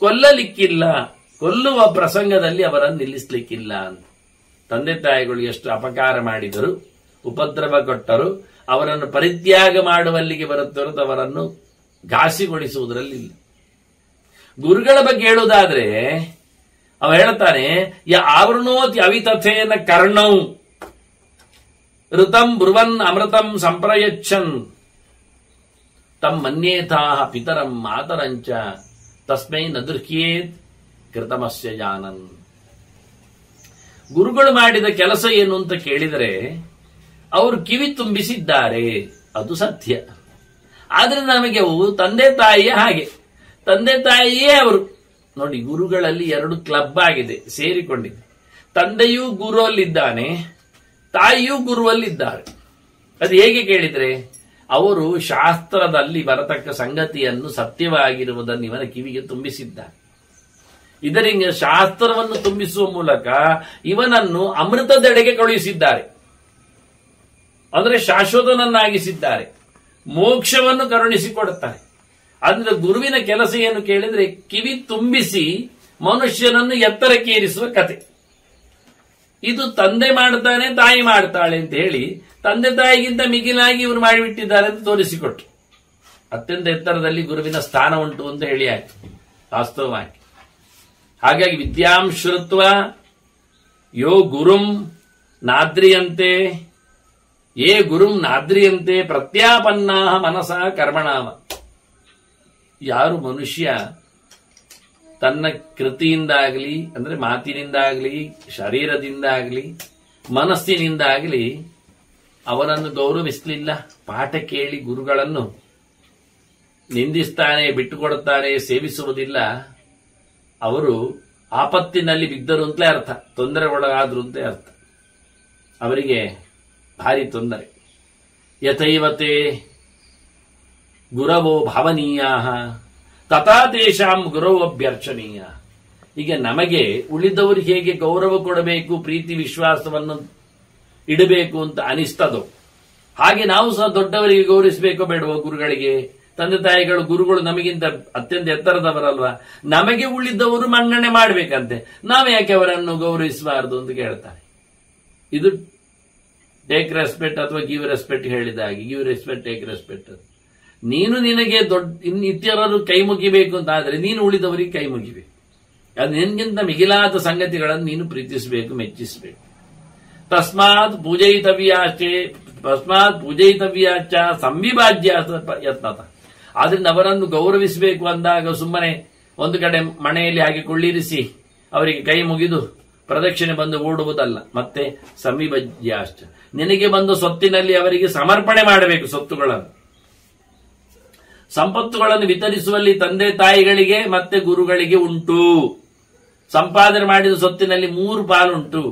ಕೊಲ್ಲಲಿಕ್ಕಿಲ್ಲ, ಕೊಲ್ಲುವ ಪ್ರಸಂಗದಲ್ಲಿ ಅವರನ್ನು ನಿಲ್ಲಿಸಲಿಕ್ಕಿಲ್ಲ ಅಂತ. ತಂದೆ ತಾಯಿಗಳು ಎಷ್ಟು ಅಪಕಾರ ಮಾಡಿದರು, ಉಪದ್ರವ ಕೊಟ್ಟರು, ಅವರನ್ನು ಪರಿತ್ಯಾಗ ಮಾಡುವಲ್ಲಿಗೆ ಬರುತ್ತೊರತು ಅವರನ್ನು ಘಾಸಿಗೊಳಿಸುವುದರಲ್ಲಿ ಇಲ್ಲ. ಗುರುಗಳ ಬಗ್ಗೆ ಹೇಳುವುದಾದ್ರೆ ಅವ ಹೇಳ್ತಾನೆ, ಯ ಆವೃಣೋತಿ ಅವಿತಥೇನ ಕರ್ಣೌ ಋತಂ ಬ್ರುವನ್ ಅಮೃತಂ ಸಂಪ್ರಯಚ್ಛನ್ ತಂ ಮನ್ಯೇತಾಹ ಪಿತರಂ ಮಾತರಂಚ ತಸ್ಮೈ ನದೃಹ್ಯೇತ್ ಕೃತಮಸ್ಯ ಜಾನನ್. ಗುರುಗಳು ಮಾಡಿದ ಕೆಲಸ ಏನು ಅಂತ ಕೇಳಿದರೆ ಅವರು ಕಿವಿ ತುಂಬಿಸಿದ್ದಾರೆ, ಅದು ಸತ್ಯ. ಆದ್ರೆ ನಮಗೆ ಅವು ತಂದೆ ತಾಯಿಯ ಹಾಗೆ, ತಂದೆ ತಾಯಿಯೇ ಅವರು. ನೋಡಿ, ಗುರುಗಳಲ್ಲಿ 2 ಕ್ಲಬ್ ಆಗಿದೆ, ಸೇರಿಕೊಂಡಿದೆ. ತಂದೆಯೂ ಗುರುವಲ್ಲಿದ್ದಾನೆ, ತಾಯಿಯೂ ಗುರುವಲ್ಲಿದ್ದಾರೆ. ಅದು ಹೇಗೆ ಕೇಳಿದ್ರೆ, ಅವರು ಶಾಸ್ತ್ರದಲ್ಲಿ ಬರತಕ್ಕ ಸಂಗತಿಯನ್ನು ಸತ್ಯವಾಗಿರುವುದನ್ನು ಇವನ ಕಿವಿಗೆ ತುಂಬಿಸಿದ್ದಾರೆ. ಇದರಿಂದ ಶಾಸ್ತ್ರವನ್ನು ತುಂಬಿಸುವ ಮೂಲಕ ಇವನನ್ನು ಅಮೃತದೆಡೆಗೆ ಕಳುಹಿಸಿದ್ದಾರೆ, ಅಂದರೆ ಶಾಶ್ವತನನ್ನಾಗಿಸಿದ್ದಾರೆ, ಮೋಕ್ಷವನ್ನು ಕರುಣಿಸಿಕೊಡುತ್ತಾರೆ. ಅಂದ್ರೆ ಗುರುವಿನ ಕೆಲಸ ಏನು ಕೇಳಿದ್ರೆ, ಕಿವಿ ತುಂಬಿಸಿ ಮನುಷ್ಯನನ್ನು ಎತ್ತರಕ್ಕೇರಿಸುವ ಕತೆ. ಇದು ತಂದೆ ಮಾಡ್ತಾನೆ, ತಾಯಿ ಮಾಡ್ತಾಳೆ ಅಂತ ಹೇಳಿ ತಂದೆ ತಾಯಿಗಿಂತ ಮಿಗಿಲಾಗಿ ಇವರು ಮಾಡಿಬಿಟ್ಟಿದ್ದಾರೆ ಅಂತ ತೋರಿಸಿಕೊಟ್ರು. ಅತ್ಯಂತ ಎತ್ತರದಲ್ಲಿ ಗುರುವಿನ ಸ್ಥಾನ ಉಂಟು ಅಂತ ಹೇಳಿ ಆಯ್ತು ವಾಸ್ತವವಾಗಿ. ಹಾಗಾಗಿ ವಿದ್ಯಾಂ ಶ್ರುತ್ವ ಯೋ ಗುರುಂ ನಾದ್ರಿಯಂತೆ ಯೇ ಗುರುಂ ನಾದ್ರಿಯಂತೆ ಪ್ರತ್ಯಾಪನ್ನಾ ಮನಸ ಕರ್ಮಣಾವ. ಯಾರು ಮನುಷ್ಯ ತನ್ನ ಕೃತಿಯಿಂದಾಗಲಿ, ಅಂದ್ರೆ ಮಾತಿನಿಂದಾಗಲಿ, ಶರೀರದಿಂದಾಗಲಿ, ಮನಸ್ಸಿನಿಂದಾಗಲಿ ಅವರನ್ನು ಗೌರವಿಸಲಿಲ್ಲ, ಪಾಠ ಕೇಳಿ ಗುರುಗಳನ್ನು ನಿಂದಿಸ್ತಾನೆ, ಬಿಟ್ಟುಕೊಡುತ್ತಾನೆ, ಸೇವಿಸುವುದಿಲ್ಲ, ಅವರು ಆಪತ್ತಿನಲ್ಲಿ ಬಿದ್ದರು ಅಂತಲೇ ಅರ್ಥ, ತೊಂದರೆಗೊಳಗಾದ್ರು ಅಂತ ಅರ್ಥ. ಅವರಿಗೆ ಭಾರಿ ತೊಂದರೆ. ಯಥೈವತೆ ಗುರವೋ ಭಾವನೀಯ ತಥಾ ತೇಷಾಂ ಗುರವೋ ಅಭ್ಯರ್ಚನೀಯ. ಈಗ ನಮಗೆ ಉಳಿದವರಿಗೆ ಹೇಗೆ ಗೌರವ ಕೊಡಬೇಕು, ಪ್ರೀತಿ ವಿಶ್ವಾಸವನ್ನು ಇಡಬೇಕು ಅಂತ ಅನಿಸ್ತದೋ ಹಾಗೆ ನಾವು ಸಹ ದೊಡ್ಡವರಿಗೆ ಗೌರವಿಸಬೇಕೋ ಬೇಡವೋ? ಗುರುಗಳಿಗೆ, ತಂದೆ ತಾಯಿಗಳು, ಗುರುಗಳು ನಮಗಿಂತ ಅತ್ಯಂತ ಎತ್ತರದವರಲ್ವಾ, ನಮಗೆ ಉಳಿದವರು ಮನ್ನಣೆ ಮಾಡಬೇಕಂತೆ, ನಾವು ಯಾಕೆ ಅವರನ್ನು ಗೌರವಿಸಬಾರದು ಅಂತ ಕೇಳ್ತಾರೆ. ಇದು ಟೇಕ್ ರೆಸ್ಪೆಕ್ಟ್ ಅಥವಾ ಗಿವ್ ರೆಸ್ಪೆಕ್ಟ್ ಹೇಳಿದ ಹಾಗೆ, ಗಿವ್ ರೆಸ್ಪೆಕ್ಟ್ ಟೇಕ್ ರೆಸ್ಪೆಕ್ಟ್. ನೀನು ನಿನಗೆ ಇತರರು ಕೈ ಮುಗಿಬೇಕು ಅಂತ ಆದ್ರೆ ನೀನು ಉಳಿದವರಿಗೆ ಕೈ ಮುಗಿಬೇಕು. ಅದು ನಿನ್ಗಿಂತ ಮಿಗಿಲಾದ ಸಂಗತಿಗಳನ್ನು ನೀನು ಪ್ರೀತಿಸಬೇಕು, ಮೆಚ್ಚಿಸಬೇಕು. ತಸ್ಮಾತ್ ಪೂಜಯಿತವ್ಯಾಚ ಸಂವಿಭಾಜ್ಯ ಯತ್ನತ. ಆದ್ರಿಂದ ಅವರನ್ನು ಗೌರವಿಸಬೇಕು ಅಂದಾಗ ಸುಮ್ಮನೆ ಒಂದು ಕಡೆ ಮನೆಯಲ್ಲಿ ಹಾಗೆ ಕೊಳ್ಳಿರಿಸಿ ಅವರಿಗೆ ಕೈ ಮುಗಿದು ಪ್ರದಕ್ಷಿಣೆ ಬಂದು ಓಡುವುದಲ್ಲ. ಮತ್ತೆ ಸಂವಿಭಾಜ್ಯಾಶ್ಚ, ನಿನಗೆ ಬಂದ ಸೊತ್ತಿನಲ್ಲಿ ಅವರಿಗೆ ಸಮರ್ಪಣೆ ಮಾಡಬೇಕು. ಸೊತ್ತುಗಳನ್ನು, ಸಂಪತ್ತುಗಳನ್ನು ವಿತರಿಸುವಲ್ಲಿ ತಂದೆ ತಾಯಿಗಳಿಗೆ ಮತ್ತೆ ಗುರುಗಳಿಗೆ ಉಂಟು. ಸಂಪಾದನೆ ಮಾಡಿದ ಸೊತ್ತಿನಲ್ಲಿ 3 ಪಾಲುಂಟು.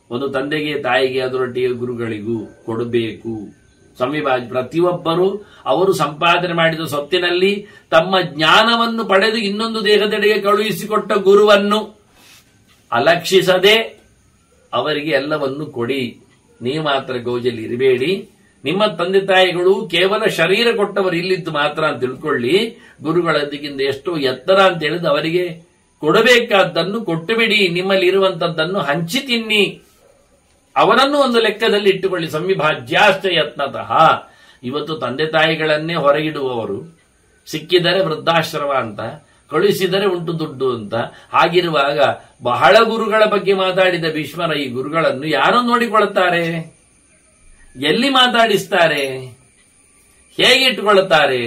ಒಂದು ತಂದೆಗೆ, ತಾಯಿಗೆ, ಅದರೊಟ್ಟಿಗೆ ಗುರುಗಳಿಗೂ ಕೊಡಬೇಕು. ಸಂವಿಭಾಜ್ಯ. ಪ್ರತಿಯೊಬ್ಬರು ಅವರು ಸಂಪಾದನೆ ಮಾಡಿದ ಸೊತ್ತಿನಲ್ಲಿ ತಮ್ಮ ಜ್ಞಾನವನ್ನು ಪಡೆದು ಇನ್ನೊಂದು ದೇಹದೆಡೆಗೆ ಕಳುಹಿಸಿಕೊಟ್ಟ ಗುರುವನ್ನು ಅಲಕ್ಷಿಸದೆ ಅವರಿಗೆ ಎಲ್ಲವನ್ನು ಕೊಡಿ. ನೀವು ಮಾತ್ರ ಗೌಜಲ್ಲಿ ಇರಬೇಡಿ. ನಿಮ್ಮ ತಂದೆ ತಾಯಿಗಳು ಕೇವಲ ಶರೀರ ಕೊಟ್ಟವರು ಇಲ್ಲಿದ್ದು ಮಾತ್ರ ಅಂತ ತಿಳ್ಕೊಳ್ಳಿ. ಗುರುಗಳೊಂದಿಗಿಂದ ಎಷ್ಟೋ ಎತ್ತರ ಅಂತ ಹೇಳಿದು ಅವರಿಗೆ ಕೊಡಬೇಕಾದ್ದನ್ನು ಕೊಟ್ಟು ಬಿಡಿ. ನಿಮ್ಮಲ್ಲಿ ಇರುವಂತದ್ದನ್ನು ಹಂಚಿ ತಿನ್ನಿ. ಅವರನ್ನು ಒಂದು ಲೆಕ್ಕದಲ್ಲಿ ಇಟ್ಟುಕೊಳ್ಳಿ. ಸಂವಿಭಾಜ್ಯಾಶ್ಚ ಯತ್ನತಃ. ಇವತ್ತು ತಂದೆ ತಾಯಿಗಳನ್ನೇ ಹೊರಗಿಡುವವರು, ಸಿಕ್ಕಿದರೆ ವೃದ್ಧಾಶ್ರಮ ಅಂತ, ಕಳುಹಿಸಿದರೆ ಉಂಟು ದುಡ್ಡು ಅಂತ. ಹಾಗಿರುವಾಗ ಬಹಳ ಗುರುಗಳ ಬಗ್ಗೆ ಮಾತಾಡಿದ ಭೀಷ್ಮರ ಈ ಗುರುಗಳನ್ನು ಯಾರು ನೋಡಿಕೊಳ್ಳುತ್ತಾರೆ? ಎಲ್ಲಿ ಮಾತಾಡಿಸ್ತಾರೆ? ಹೇಗೆ ಇಟ್ಟುಕೊಳ್ಳುತ್ತಾರೆ?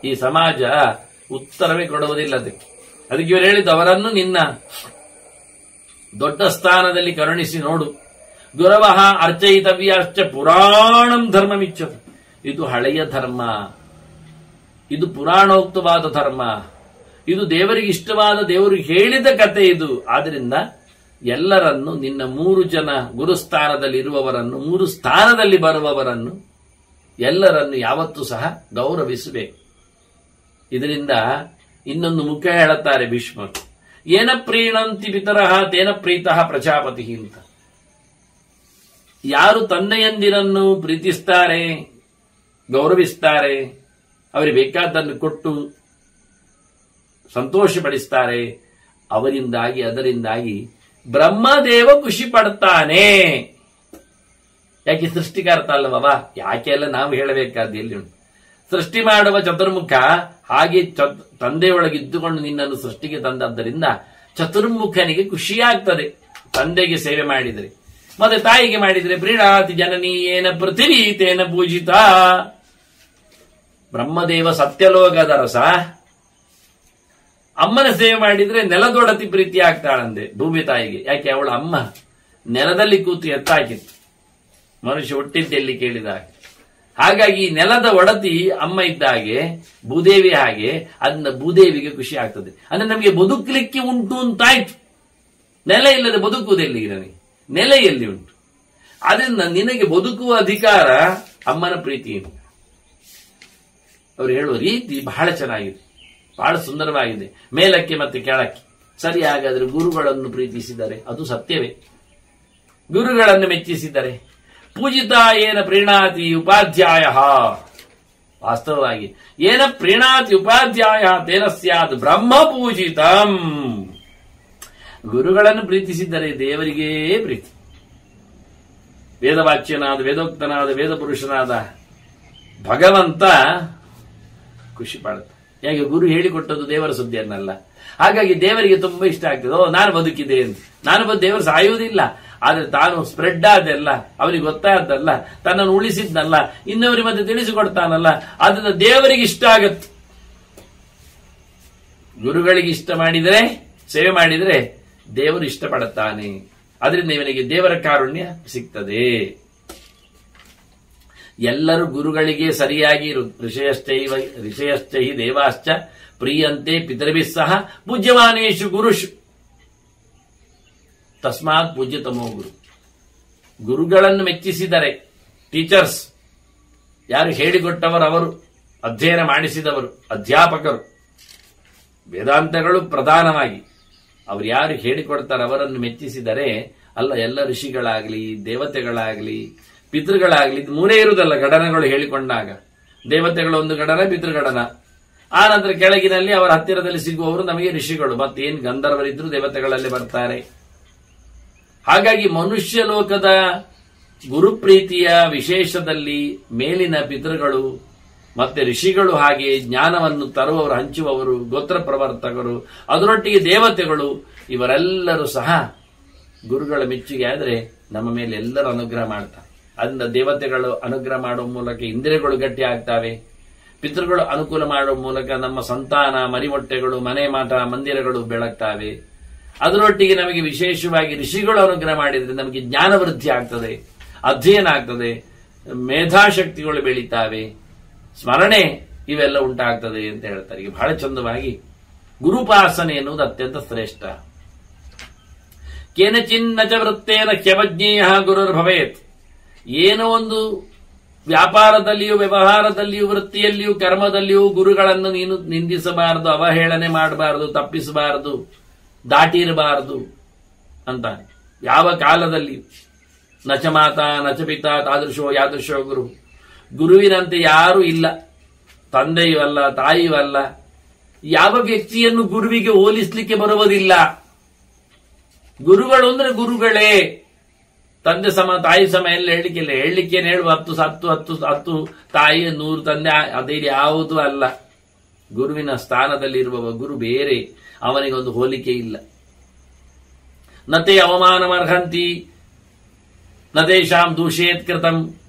ಈ ಸಮಾಜ ಉತ್ತರವೇ ಕೊಡುವುದಿಲ್ಲ ಅದಕ್ಕೆ. ಅದಕ್ಕೆ ಇವರು ಹೇಳಿದ್ದು, ಅವರನ್ನು ನಿನ್ನ ದೊಡ್ಡ ಸ್ಥಾನದಲ್ಲಿ ಕರುಣಿಸಿ ನೋಡು. ಗುರವಃ ಅರ್ಚಯಿತವ್ಯಾಶ್ಚ ಪುರಾಣಂ ಧರ್ಮಮಿಚ್ಚತು. ಇದು ಹಳೆಯ ಧರ್ಮ, ಇದು ಪುರಾಣೋಕ್ತವಾದ ಧರ್ಮ, ಇದು ದೇವರಿಗೆ ಇಷ್ಟವಾದ, ದೇವರು ಹೇಳಿದ ಕತೆ ಇದು. ಆದ್ರಿಂದ ಎಲ್ಲರನ್ನು, ನಿನ್ನ 3 ಜನ ಗುರುಸ್ಥಾನದಲ್ಲಿ ಇರುವವರನ್ನು, 3 ಸ್ಥಾನದಲ್ಲಿ ಬರುವವರನ್ನು ಎಲ್ಲರನ್ನು ಯಾವತ್ತೂ ಸಹ ಗೌರವಿಸಬೇಕು. ಇದರಿಂದ ಇನ್ನೊಂದು ಮುಖ್ಯ ಹೇಳುತ್ತಾರೆ ಭೀಷ್ಮರು, ಏನ ಪ್ರೀಣಂತಿ ಪಿತರಃ ತೇನ ಪ್ರೀತಃ ಪ್ರಜಾಪತಿ ಅಂತ. ಯಾರು ತಂದೆಯಂದಿರನ್ನು ಪ್ರೀತಿಸ್ತಾರೆ, ಗೌರವಿಸ್ತಾರೆ, ಅವರಿಗೆ ಬೇಕಾದ್ದನ್ನು ಕೊಟ್ಟು ಸಂತೋಷಪಡಿಸ್ತಾರೆ, ಅದರಿಂದಾಗಿ ಬ್ರಹ್ಮದೇವ ಖುಷಿ ಪಡ್ತಾನೆ. ಯಾಕೆ? ಸೃಷ್ಟಿಕರ್ತ ಅಲ್ಲವಾ? ಯಾಕೆಲ್ಲ ನಾವು ಹೇಳಬೇಕಾದ ಎಲ್ಲಿ ಉಂಟು? ಸೃಷ್ಟಿ ಮಾಡುವ ಚತುರ್ಮುಖ ಹಾಗೆ ತಂದೆಯೊಳಗಿದ್ದುಕೊಂಡು ನಿನ್ನನ್ನು ಸೃಷ್ಟಿಗೆ ತಂದದ್ದರಿಂದ ಚತುರ್ಮುಖನಿಗೆ ಖುಷಿಯಾಗ್ತದೆ ತಂದೆಗೆ ಸೇವೆ ಮಾಡಿದರೆ. ಮತ್ತೆ ತಾಯಿಗೆ ಮಾಡಿದರೆ ಪ್ರೀಣಾತಿ ಜನನಿ ಏನ ಪೃಥಿವೀ ತೇನ ಪೂಜಿತ. ಬ್ರಹ್ಮದೇವ ಸತ್ಯಲೋಕದ ರಸ. ಅಮ್ಮನ ಸೇವೆ ಮಾಡಿದ್ರೆ ನೆಲದೊಡತಿ ಪ್ರೀತಿ ಆಗ್ತಾಳಂತೆ ಭೂಮಿ ತಾಯಿಗೆ. ಯಾಕೆ? ಅವಳ ಅಮ್ಮ ನೆಲದಲ್ಲಿ ಕೂತು ಎತ್ತಾಕಿತ್ತು ಮನುಷ್ಯ ಹುಟ್ಟಿದ್ದೆಲ್ಲಿ ಕೇಳಿದಾಗ. ಹಾಗಾಗಿ ನೆಲದ ಒಡತಿ ಅಮ್ಮ ಇದ್ದ ಹಾಗೆ ಭೂದೇವಿ ಹಾಗೆ ಅದನ್ನ ಭೂದೇವಿಗೆ ಖುಷಿ ಆಗ್ತದೆ. ಅಂದ್ರೆ ನಮಗೆ ಬದುಕಲಿಕ್ಕೆ ಉಂಟು ಅಂತಾಯ್ತು. ನೆಲ ಇಲ್ಲದೆ ಬದುಕುವುದೆಲ್ಲಿ? ನನಗೆ ನೆಲೆ ಎಲ್ಲಿ ಉಂಟು? ಅದರಿಂದ ನಿನಗೆ ಬದುಕುವ ಅಧಿಕಾರ ಅಮ್ಮನ ಪ್ರೀತಿಯಿಂದ. ಅವರು ಹೇಳುವ ರೀತಿ ಬಹಳ ಚೆನ್ನಾಗಿದೆ, ಬಹಳ ಸುಂದರವಾಗಿದೆ. ಮೇಲಕ್ಕೆ ಮತ್ತೆ ಕೆಳಕ್ಕೆ. ಸರಿ, ಹಾಗಾದ್ರೆ ಗುರುಗಳನ್ನು ಪ್ರೀತಿಸಿದರೆ ಅದು ಸತ್ಯವೇ. ಗುರುಗಳನ್ನು ಮೆಚ್ಚಿಸಿದರೆ ಪೂಜಿತ ಏನ ಪ್ರೀಣಾತಿ ಉಪಾಧ್ಯಾಯ. ವಾಸ್ತವವಾಗಿ ಏನ ಪ್ರೀಣಾತಿ ಉಪಾಧ್ಯಾಯ ತೇನ ಸ್ಯಾತ್ ಬ್ರಹ್ಮ ಪೂಜಿತಂ. ಗುರುಗಳನ್ನು ಪ್ರೀತಿಸಿದರೆ ದೇವರಿಗೇ ಪ್ರೀತಿ. ವೇದವಾಚ್ಯನಾದ, ವೇದೋಕ್ತನಾದ, ವೇದ ಪುರುಷನಾದ ಭಗವಂತ ಖುಷಿ ಪಡುತ್ತೆ. ಯಾಕೆ? ಗುರು ಹೇಳಿಕೊಟ್ಟದ್ದು ದೇವರ ಸುದ್ದಿಯನ್ನಲ್ಲ. ಹಾಗಾಗಿ ದೇವರಿಗೆ ತುಂಬಾ ಇಷ್ಟ ಆಗ್ತದೆ. ನಾನು ಬದುಕಿದೆ ಅಂತ. ನಾನು ದೇವರು ಸಾಯುವುದಿಲ್ಲ, ಆದ್ರೆ ತಾನು ಸ್ಪ್ರೆಡ್ ಆದಲ್ಲ, ಅವನಿಗೆ ಗೊತ್ತಾದ್ದಲ್ಲ, ತನ್ನನ್ನು ಉಳಿಸಿದ್ನಲ್ಲ, ಇನ್ನೊವರಿಗೆ ಮತ್ತೆ ತಿಳಿಸಿಕೊಡ್ತಾನಲ್ಲ, ಅದನ್ನ ದೇವರಿಗೆ ಇಷ್ಟ ಆಗತ್ತೆ. ಗುರುಗಳಿಗೆ ಇಷ್ಟ ಮಾಡಿದರೆ, ಸೇವೆ ಮಾಡಿದರೆ ದೇವರು ಇಷ್ಟಪಡುತ್ತಾನೆ. ಅದರಿಂದ ಇವನಿಗೆ ದೇವರ ಕಾರುಣ್ಯ ಸಿಗ್ತದೆ. ಎಲ್ಲರೂ ಗುರುಗಳಿಗೆ ಸರಿಯಾಗಿ ಋಷಯಶ್ಚೈ ದೇವಾಶ್ಚ ಪ್ರಿಯಂತೆ ಪಿತೃಭಿಃ ಸಹ ಪೂಜ್ಯಮಾನೇಶು ಗುರುಷು ತಸ್ಮಾತ್ ಪೂಜ್ಯತಮೋ ಗುರು. ಗುರುಗಳನ್ನು ಮೆಚ್ಚಿಸಿದರೆ, ಟೀಚರ್ಸ್ ಯಾರು ಹೇಳಿಕೊಟ್ಟವರು, ಅವರು ಅಧ್ಯಯನ ಮಾಡಿಸಿದವರು, ಅಧ್ಯಾಪಕರು, ವೇದಾಂತಗಳು ಪ್ರಧಾನವಾಗಿ ಅವರು ಯಾರು ಹೇಳಿಕೊಡ್ತಾರೆ ಅವರನ್ನು ಮೆಚ್ಚಿಸಿದರೆ, ಅಲ್ಲ ಎಲ್ಲ ಋಷಿಗಳಾಗ್ಲಿ, ದೇವತೆಗಳಾಗ್ಲಿ, ಪಿತೃಗಳಾಗ್ಲಿ, ಮೂರೇ ಇರುವುದಲ್ಲ ಗಣನಗಳು ಹೇಳಿಕೊಂಡಾಗ. ದೇವತೆಗಳ ಒಂದು ಗಣನ, ಪಿತೃಗಣನ. ಆ ನಂತರ ಕೆಳಗಿನಲ್ಲಿ ಅವರ ಹತ್ತಿರದಲ್ಲಿ ಸಿಗುವವರು ನಮಗೆ ಋಷಿಗಳು. ಮತ್ತೇನು ಗಂಧರ್ವರಿದ್ರು ದೇವತೆಗಳಲ್ಲಿ ಬರ್ತಾರೆ. ಹಾಗಾಗಿ ಮನುಷ್ಯ ಲೋಕದ ಗುರುಪ್ರೀತಿಯ ವಿಶೇಷದಲ್ಲಿ ಮೇಲಿನ ಪಿತೃಗಳು ಮತ್ತೆ ಋಷಿಗಳು, ಹಾಗೆ ಜ್ಞಾನವನ್ನು ತರುವವರು, ಹಂಚುವವರು, ಗೋತ್ರ ಪ್ರವರ್ತಕರು, ಅದರೊಟ್ಟಿಗೆ ದೇವತೆಗಳು, ಇವರೆಲ್ಲರೂ ಸಹ ಗುರುಗಳ ಮೆಚ್ಚುಗೆ ಆದರೆ ನಮ್ಮ ಮೇಲೆ ಎಲ್ಲರೂ ಅನುಗ್ರಹ ಮಾಡ್ತಾರೆ. ಅದರಿಂದ ದೇವತೆಗಳು ಅನುಗ್ರಹ ಮಾಡುವ ಮೂಲಕ ಇಂದ್ರಿಯಗಳು ಗಟ್ಟಿ ಆಗ್ತವೆ. ಪಿತೃಗಳು ಅನುಕೂಲ ಮಾಡುವ ಮೂಲಕ ನಮ್ಮ ಸಂತಾನ, ಮರಿಮೊಟ್ಟೆಗಳು, ಮನೆ ಮಾಟ ಮಂದಿರಗಳು ಬೆಳಗ್ತಾವೆ. ಅದರೊಟ್ಟಿಗೆ ನಮಗೆ ವಿಶೇಷವಾಗಿ ಋಷಿಗಳು ಅನುಗ್ರಹ ಮಾಡಿದ್ರೆ ನಮಗೆ ಜ್ಞಾನ ವೃದ್ಧಿ ಆಗ್ತದೆ, ಅಧ್ಯಯನ ಆಗ್ತದೆ, ಮೇಧಾಶಕ್ತಿಗಳು ಬೆಳೀತಾವೆ, ಸ್ಮರಣೆ ಇವೆಲ್ಲ ಉಂಟಾಗ್ತದೆ ಅಂತ ಹೇಳ್ತಾರೆ. ಈಗ ಬಹಳ ಚಂದವಾಗಿ ಗುರುಪಾಸನೆ ಎನ್ನುವುದು ಅತ್ಯಂತ ಶ್ರೇಷ್ಠ. ಕೇನಚಿನ್ನ ಚ ವೃತ್ತೇನ ಹ್ಯವಜ್ಞೇಯ ಗುರುರ್ಭವೇತ್. ಏನೋ ಒಂದು ವ್ಯಾಪಾರದಲ್ಲಿಯೂ, ವ್ಯವಹಾರದಲ್ಲಿಯೂ, ವೃತ್ತಿಯಲ್ಲಿಯೂ, ಕರ್ಮದಲ್ಲಿಯೂ ಗುರುಗಳನ್ನು ನೀನು ನಿಂದಿಸಬಾರದು, ಅವಹೇಳನೆ ಮಾಡಬಾರದು, ತಪ್ಪಿಸಬಾರದು, ದಾಟಿರಬಾರದು ಅಂತಾನೆ. ಯಾವ ಕಾಲದಲ್ಲಿ ನಚ ಮಾತಾ ನಚ ಪಿತಾ ತಾದೃಶೋ ಯಾದೃಶೋ ಗುರು. ಗುರುವಿನಂತೆ ಯಾರೂ ಇಲ್ಲ, ತಂದೆಯೂ ಅಲ್ಲ, ತಾಯಿಯೂ ಅಲ್ಲ. ಯಾವ ವ್ಯಕ್ತಿಯನ್ನು ಗುರುವಿಗೆ ಹೋಲಿಸಲಿಕ್ಕೆ ಬರುವುದಿಲ್ಲ. ಗುರುಗಳು ಅಂದ್ರೆ ಗುರುಗಳೇ. ತಂದೆ ಸಮ ತಾಯಿ ಸಮ ಎಲ್ಲ ಹೇಳಲಿಕ್ಕೇನು ಹೇಳುವ 10 ತಾಯಿ 100 ತಂದೆ, ಅದೇ ಯಾವುದೂ ಅಲ್ಲ. ಗುರುವಿನ ಸ್ಥಾನದಲ್ಲಿರುವವ ಗುರು ಬೇರೆ, ಅವನಿಗೊಂದು ಹೋಲಿಕೆ ಇಲ್ಲ. ನತೆ ಅವಮಾನಮರ್ಹಂತಿ ನತೇಶಾಂ ದೂಷೇತ್ ಕೃತಂ.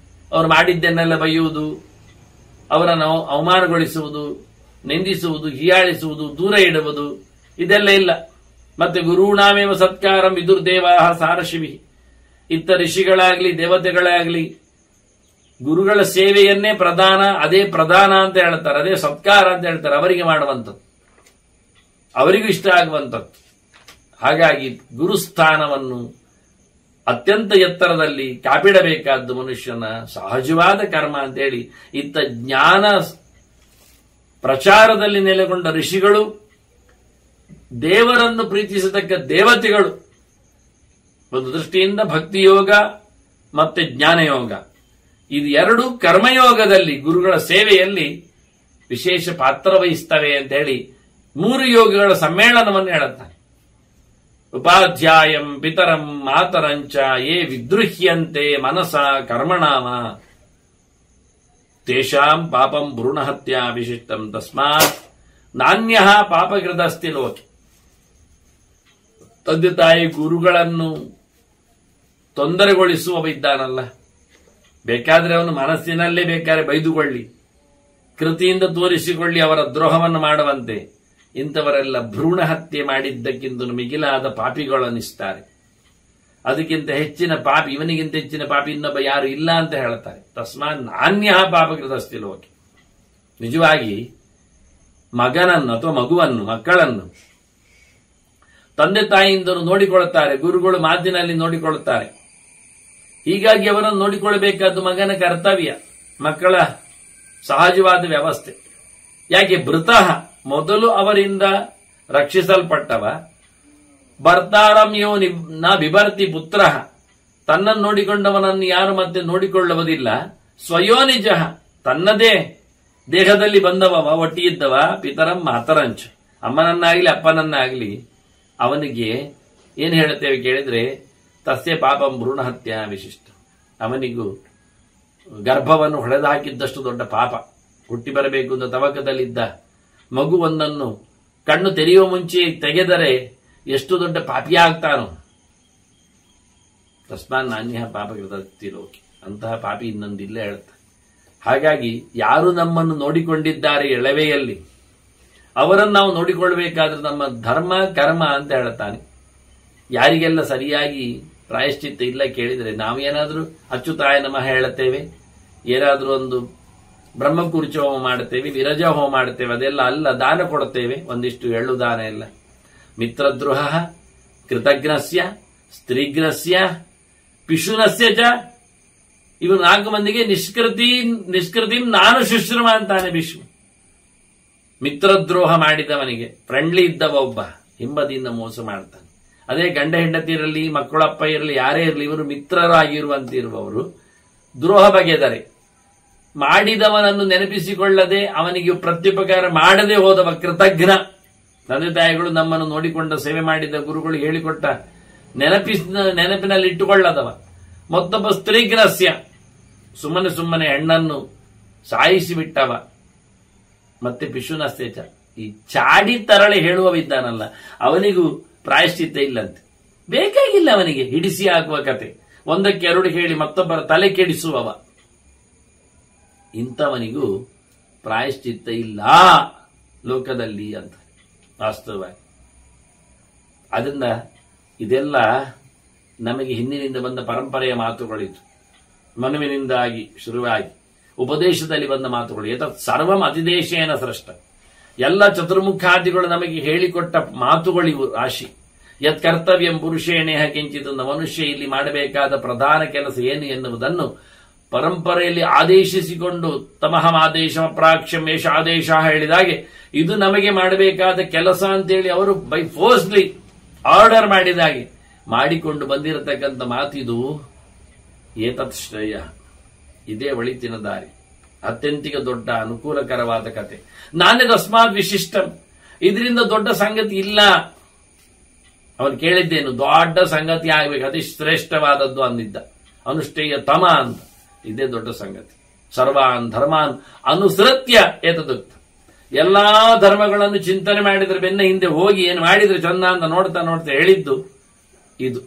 ಅವರು ಮಾಡಿದ್ದನ್ನೆಲ್ಲ ಬೈಯುವುದು, ಅವರನ್ನು ಅವಮಾನಗೊಳಿಸುವುದು, ನಿಂದಿಸುವುದು, ಹೀಯಾಳಿಸುವುದು, ದೂರ ಇಡುವುದು, ಇದೆಲ್ಲ ಇಲ್ಲ. ಮತ್ತೆ ಗುರುಣಾಮೇವ ಸತ್ಕಾರಂ ವಿದುರ್ದೇವಾಹ ಸಾರಶಿವಿ. ಇತ್ತ ಋಷಿಗಳಾಗ್ಲಿ, ದೇವತೆಗಳಾಗ್ಲಿ ಗುರುಗಳ ಸೇವೆಯನ್ನೇ ಪ್ರಧಾನ, ಅದೇ ಪ್ರಧಾನ ಅಂತ ಹೇಳ್ತಾರೆ, ಅದೇ ಸತ್ಕಾರ ಅಂತ ಹೇಳ್ತಾರೆ. ಅವರಿಗೆ ಮಾಡುವಂಥದ್ದು, ಅವರಿಗೂ ಇಷ್ಟ ಆಗುವಂಥದ್ದು. ಹಾಗಾಗಿ ಗುರುಸ್ಥಾನವನ್ನು ಅತ್ಯಂತ ಎತ್ತರದಲ್ಲಿ ಕಾಪಿಡಬೇಕಾದ್ದು ಮನುಷ್ಯನ ಸಹಜವಾದ ಕರ್ಮ ಅಂತೇಳಿ, ಇತ್ತ ಜ್ಞಾನ ಪ್ರಚಾರದಲ್ಲಿ ನೆಲೆಗೊಂಡ ಋಷಿಗಳು, ದೇವರನ್ನು ಪ್ರೀತಿಸತಕ್ಕ ದೇವತೆಗಳು, ಒಂದು ದೃಷ್ಟಿಯಿಂದ ಭಕ್ತಿಯೋಗ ಮತ್ತೆ ಜ್ಞಾನಯೋಗ, ಇದು ಎರಡು ಕರ್ಮಯೋಗದಲ್ಲಿ ಗುರುಗಳ ಸೇವೆಯಲ್ಲಿ ವಿಶೇಷ ಪಾತ್ರ ವಹಿಸ್ತವೆ ಅಂತ ಹೇಳಿ 3 ಯೋಗಗಳ ಸಮ್ಮೇಳನವನ್ನು ಹೇಳುತ್ತಾನೆ. ಉಪಾಧ್ಯಾಯಂ ಪಿತರಂ ಮಾತರಂಚ ಯೇ ವಿದ್ರುಹ್ಯಂತೆ ಮನಸ ಕರ್ಮಣಾಮ ತೇಷಾಂ ಪಾಪಂ ಭ್ರೂಣಹತ್ಯಾ ವಿಶಿಷ್ಟಂ ತಸ್ಮಾತ್ ನಾಣ್ಯ ಪಾಪಕೃತಸ್ತಿ ಲೋಕೆ. ತಂದೆ ತಾಯಿ ಗುರುಗಳನ್ನು ತೊಂದರೆಗೊಳಿಸುವ ಇದ್ದಾನಲ್ಲ, ಬೇಕಾದ್ರೆ ಅವನು ಮನಸ್ಸಿನಲ್ಲೇ ಬೇಕಾದ್ರೆ ಬೈದುಕೊಳ್ಳಿ, ಕೃತಿಯಿಂದ ತೋರಿಸಿಕೊಳ್ಳಿ ಅವರ ದ್ರೋಹವನ್ನು ಮಾಡುವಂತೆ. ಇಂಥವರೆಲ್ಲ ಭ್ರೂಣ ಹತ್ಯೆ ಮಾಡಿದ್ದಕ್ಕಿಂತ ಮಿಗಿಲಾದ ಪಾಪಿಗಳನ್ನಿಸ್ತಾರೆ. ಅದಕ್ಕಿಂತ ಹೆಚ್ಚಿನ ಪಾಪಿ, ಇವನಿಗಿಂತ ಹೆಚ್ಚಿನ ಪಾಪಿ ಇನ್ನೊಬ್ಬ ಯಾರು ಇಲ್ಲ ಅಂತ ಹೇಳ್ತಾರೆ. ತಸ್ಮಾತ್ ನಾಣ್ಯ ಪಾಪಕೃತಸ್ತಿ ಲೋಕೆ. ನಿಜವಾಗಿ ಮಗನನ್ನು ಅಥವಾ ಮಕ್ಕಳನ್ನು ತಂದೆ ತಾಯಿಯಿಂದಲೂ ನೋಡಿಕೊಳ್ಳುತ್ತಾರೆ, ಗುರುಗಳು ಮಾತಿನಲ್ಲಿ ನೋಡಿಕೊಳ್ಳುತ್ತಾರೆ. ಹೀಗಾಗಿ ಅವರನ್ನು ನೋಡಿಕೊಳ್ಳಬೇಕಾದ್ದು ಮಗನ ಕರ್ತವ್ಯ, ಮಕ್ಕಳ ಸಹಜವಾದ ವ್ಯವಸ್ಥೆ. ಯಾಕೆ ಭೃತಃ ಮೊದಲು ಅವರಿಂದ ರಕ್ಷಿಸಲ್ಪಟ್ಟವ, ಭರ್ತಾರಮ್ಯೋ ನ ಬಿಭರ್ತಿ ಪುತ್ರ, ತನ್ನನ್ನು ನೋಡಿಕೊಂಡವನನ್ನು ಯಾರು ಮತ್ತೆ ನೋಡಿಕೊಳ್ಳುವುದಿಲ್ಲ. ಸ್ವಯೋನಿಜ, ತನ್ನದೇ ದೇಹದಲ್ಲಿ ಬಂದವ, ಒಟ್ಟಿಗಿದ್ದವ, ಪಿತರಂ ಮಾತರಂಚ, ಅಮ್ಮನನ್ನಾಗ್ಲಿ ಅಪ್ಪನನ್ನಾಗ್ಲಿ ಅವನಿಗೆ ಏನು ಹೇಳುತ್ತೇವೆ ಕೇಳಿದ್ರೆ, ತಸ್ಯ ಪಾಪಂ ಭ್ರೂಣ ಹತ್ಯಾ ವಿಶಿಷ್ಟ. ಅವನಿಗೂ ಗರ್ಭವನ್ನು ಹೊಡೆದು ಹಾಕಿದ್ದಷ್ಟು ದೊಡ್ಡ ಪಾಪ. ಹುಟ್ಟಿ ಬರಬೇಕು ಅಂತ ತವಕದಲ್ಲಿದ್ದ ಮಗುವೊಂದನ್ನು ಕಣ್ಣು ತೆರೆಯುವ ಮುಂಚೆ ತೆಗೆದರೆ ಎಷ್ಟು ದೊಡ್ಡ ಪಾಪಿಯಾಗ್ತಾನೋ. ತಸ್ಮಾತ್ ನಾಣ್ಯ ಪಾಪಕೃತಸ್ತಿ ಲೋಕೆ. ಅಂತಹ ಪಾಪಿ ಇನ್ನೊಂದಿಲ್ಲ ಹೇಳುತ್ತೆ. ಹಾಗಾಗಿ ಯಾರು ನಮ್ಮನ್ನು ನೋಡಿಕೊಂಡಿದ್ದಾರೆ ಎಳವೆಯಲ್ಲಿ, ಅವರನ್ನು ನಾವು ನೋಡಿಕೊಳ್ಳಬೇಕಾದ್ರೆ ನಮ್ಮ ಧರ್ಮ ಕರ್ಮ ಅಂತ ಹೇಳುತ್ತಾನೆ. ಯಾರಿಗೆಲ್ಲ ಸರಿಯಾಗಿ ಪ್ರಾಯಶ್ಚಿತ್ತ ಇಲ್ಲ ಕೇಳಿದರೆ, ನಾವೇನಾದರೂ ಅಚ್ಯುತಾಯ ನಮಃ ಹೇಳುತ್ತೇವೆ, ಏನಾದರೂ ಒಂದು ಬ್ರಹ್ಮಕುರ್ಚ ಹೋಮ ಮಾಡುತ್ತೇವೆ, ವಿರಜ ಹೋಮ ಮಾಡುತ್ತೇವೆ, ಅದೆಲ್ಲ ಅಲ್ಲ. ದಾನ ಕೊಡುತ್ತೇವೆ, ಒಂದಿಷ್ಟು ಎಳ್ಳು ದಾನ ಎಲ್ಲ. ಮಿತ್ರದ್ರೋಹ, ಕೃತಜ್ಞಸ್ಯ, ಸ್ತ್ರೀಘ್ನಸ್ಯ, ಪಿಶುನಸ್ಯ ಚ, ಇವರು 4 ಮಂದಿಗೆ ನಿಷ್ಕೃತಿ ನಾನು ಶುಶ್ರಮ ಅಂತಾನೆ ಭೀಷ್ಮ. ಮಿತ್ರದ್ರೋಹ ಮಾಡಿದವನಿಗೆ, ಫ್ರೆಂಡ್ಲಿ ಇದ್ದವ ಒಬ್ಬ ಹಿಂಬದಿಯಿಂದ ಮೋಸ ಮಾಡ್ತಾನೆ. ಅದೇ ಗಂಡ ಹೆಂಡತಿ ಇರಲಿ, ಮಕ್ಕಳಪ್ಪ ಇರಲಿ, ಯಾರೇ ಇರಲಿ, ಇವರು ಮಿತ್ರರಾಗಿರುವಂತಿರುವವರು ದ್ರೋಹ ಬಗೆದರೆ ಮಾಡಿದವನನ್ನು ನೆನಪಿಸಿಕೊಳ್ಳದೆ ಅವನಿಗೆ ಪ್ರತ್ಯುಪಕಾರ ಮಾಡದೆ ಹೋದವ ಕೃತಜ್ಞ. ತಂದೆ ತಾಯಿಗಳು ನಮ್ಮನ್ನು ನೋಡಿಕೊಂಡ ಸೇವೆ ಮಾಡಿದ ಗುರುಗಳು ಹೇಳಿಕೊಟ್ಟ ನೆನಪಿನಲ್ಲಿ ಇಟ್ಟುಕೊಳ್ಳದವ. ಮತ್ತೊಬ್ಬ ಸ್ತ್ರೀಗ್ರಸ್ಯ, ಸುಮ್ಮನೆ ಹೆಣ್ಣನ್ನು ಸಾಯಿಸಿ ಬಿಟ್ಟವ. ಮತ್ತೆ ಪಿಶುನಸ್ಯಚ, ಈ ಚಾಡಿ ತರಳೆ ಹೇಳುವವಿದ್ದಾನಲ್ಲ, ಅವನಿಗೂ ಪ್ರಾಯಶ್ಚಿತ್ತ ಇಲ್ಲಂತೆ. ಬೇಕಾಗಿಲ್ಲ ಅವನಿಗೆ ಹಿಡಿಸಿ ಹಾಕುವ ಕತೆ, ಒಂದಕ್ಕೆ ಎರಡು ಹೇಳಿ ಮತ್ತೊಬ್ಬರ ತಲೆ ಕೆಡಿಸುವವ. ಇಂಥವನಿಗೂ ಪ್ರಾಯಶ್ಚಿತ್ತ ಇಲ್ಲ ಲೋಕದಲ್ಲಿ ಅಂತ ವಾಸ್ತವವಾಗಿ. ಅದರಿಂದ ಇದೆಲ್ಲ ನಮಗೆ ಹಿಂದಿನಿಂದ ಬಂದ ಪರಂಪರೆಯ ಮಾತುಗಳಿತು. ಮನುವಿನಿಂದಾಗಿ ಶುರುವಾಗಿ ಉಪದೇಶದಲ್ಲಿ ಬಂದ ಮಾತುಗಳು. ಏತತ್ ಸರ್ವಂ ಅತಿದೇಶೇನ ಸೃಷ್ಟ. ಎಲ್ಲ ಚತುರ್ಮುಖಾದಿಗಳು ನಮಗೆ ಹೇಳಿಕೊಟ್ಟ ಮಾತುಗಳಿವು ರಾಶಿ. ಯತ್ ಕರ್ತವ್ಯಂ ಪುರುಷೇಣೇಹ ಕಿಂಚಿತ್. ಮನುಷ್ಯ ಇಲ್ಲಿ ಮಾಡಬೇಕಾದ ಪ್ರಧಾನ ಕೆಲಸ ಏನು ಎನ್ನುವುದನ್ನು ಪರಂಪರೆಯಲ್ಲಿ ಆದೇಶಿಸಿಕೊಂಡು ತಮಹಮಾದೇಶ ಪ್ರಾಕ್ಷ್ಯಂ ಏಷ ಆದೇಶ ಹೇಳಿದಾಗೆ ಇದು ನಮಗೆ ಮಾಡಬೇಕಾದ ಕೆಲಸ ಅಂತೇಳಿ ಅವರು ಬೈ ಫೋರ್ಸ್ಲಿ ಆರ್ಡರ್ ಮಾಡಿದಾಗೆ ಮಾಡಿಕೊಂಡು ಬಂದಿರತಕ್ಕಂಥ ಮಾತಿದು. ಏತತ್ ಶ್ರೇಯ, ಇದೇ ಒಳಿತಿನ ದಾರಿ, ಅತ್ಯಂತಿಕ ದೊಡ್ಡ ಅನುಕೂಲಕರವಾದ ಕತೆ. ನಾನೇ ತಸ್ಮಾತ್ ವಿಶಿಷ್ಟಂ, ಇದರಿಂದ ದೊಡ್ಡ ಸಂಗತಿ ಇಲ್ಲ. ಅವನು ಕೇಳಿದ್ದೇನು, ದೊಡ್ಡ ಸಂಗತಿ ಆಗಬೇಕು, ಅತಿ ಶ್ರೇಷ್ಠವಾದದ್ದು ಅಂದಿದ್ದ. ಅನುಷ್ಠೇಯ ತಮ ಅಂತ, ಇದೇ ದೊಡ್ಡ ಸಂಗತಿ. ಸರ್ವಾನ್ ಧರ್ಮಾನ್ ಅನುಸೃತ್ಯ ಏತದುಕ್ತ. ಎಲ್ಲಾ ಧರ್ಮಗಳನ್ನು ಚಿಂತನೆ ಮಾಡಿದ್ರೆ ಬೆನ್ನ ಹಿಂದೆ ಹೋಗಿ ಏನು ಮಾಡಿದ್ರೆ ಚಂದ ಅಂತ ನೋಡ್ತಾ ಹೇಳಿದ್ದು ಇದು.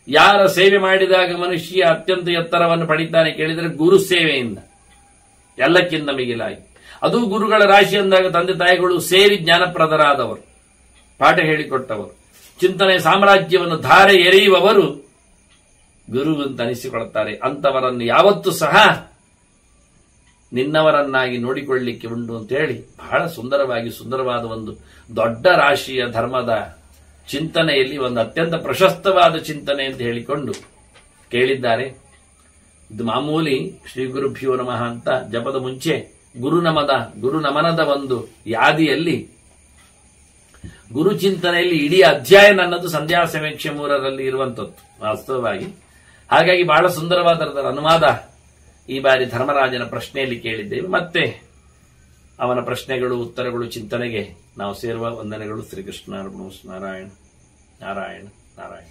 ಯಾರ ಸೇವೆ ಮಾಡಿದಾಗ ಮನುಷ್ಯ ಅತ್ಯಂತ ಎತ್ತರವನ್ನು ಪಡಿತಾನೆ ಕೇಳಿದರೆ ಗುರು ಸೇವೆಯಿಂದ, ಎಲ್ಲಕ್ಕಿಂತ ಮಿಗಿಲಾಗಿ. ಅದು ಗುರುಗಳ ರಾಶಿ ಅಂದಾಗ ತಂದೆ ತಾಯಿಗಳು ಸೇರಿ ಜ್ಞಾನಪ್ರದರಾದವರು, ಪಾಠ ಹೇಳಿಕೊಟ್ಟವರು, ಚಿಂತನೆ ಸಾಮ್ರಾಜ್ಯವನ್ನು ಧಾರೆ ಎರೆಯುವವರು ಗುರು ಅಂತ ಅನಿಸಿಕೊಳ್ಳುತ್ತಾರೆ. ಅಂತವರನ್ನು ಯಾವತ್ತೂ ಸಹ ನಿನ್ನವರನ್ನಾಗಿ ನೋಡಿಕೊಳ್ಳಲಿಕ್ಕೆ ಉಂಟು ಅಂತ ಹೇಳಿ ಬಹಳ ಸುಂದರವಾದ ಒಂದು ದೊಡ್ಡ ರಾಶಿಯ ಧರ್ಮದ ಚಿಂತನೆಯಲ್ಲಿ ಒಂದು ಅತ್ಯಂತ ಪ್ರಶಸ್ತವಾದ ಚಿಂತನೆ ಅಂತ ಹೇಳಿಕೊಂಡು ಕೇಳಿದ್ದಾರೆ. ಇದು ಮಾಮೂಲಿ ಶ್ರೀ ಗುರುಭ್ಯೋ ನಮಃ ಅಂತ ಜಪದ ಮುಂಚೆ ಗುರುನಮನದ ಒಂದು ಯಾದಿಯಲ್ಲಿ ಗುರು ಚಿಂತನೆಯಲ್ಲಿ ಇಡೀ ಅಧ್ಯಾಯ ನನ್ನದು ಸಂಧ್ಯಾ ಸಮೀಕ್ಷೆ 3ರಲ್ಲಿ ಇರುವಂತದ್ದು ವಾಸ್ತವವಾಗಿ. ಹಾಗಾಗಿ ಬಹಳ ಸುಂದರವಾದ ಅನುವಾದ ಈ ಬಾರಿ ಧರ್ಮರಾಜನ ಪ್ರಶ್ನೆಯಲ್ಲಿ ಕೇಳಿದ್ದೇವೆ. ಮತ್ತೆ ಅವನ ಪ್ರಶ್ನೆಗಳು ಉತ್ತರಗಳು ಚಿಂತನೆಗೆ ನಾವು ಸೇರುವ ವಂದನೆಗಳು. ಶ್ರೀಕೃಷ್ಣ ಅರ್ಪಣಮಸ್ತು. ನಾರಾಯಣ ನಾರಾಯಣ ನಾರಾಯಣ.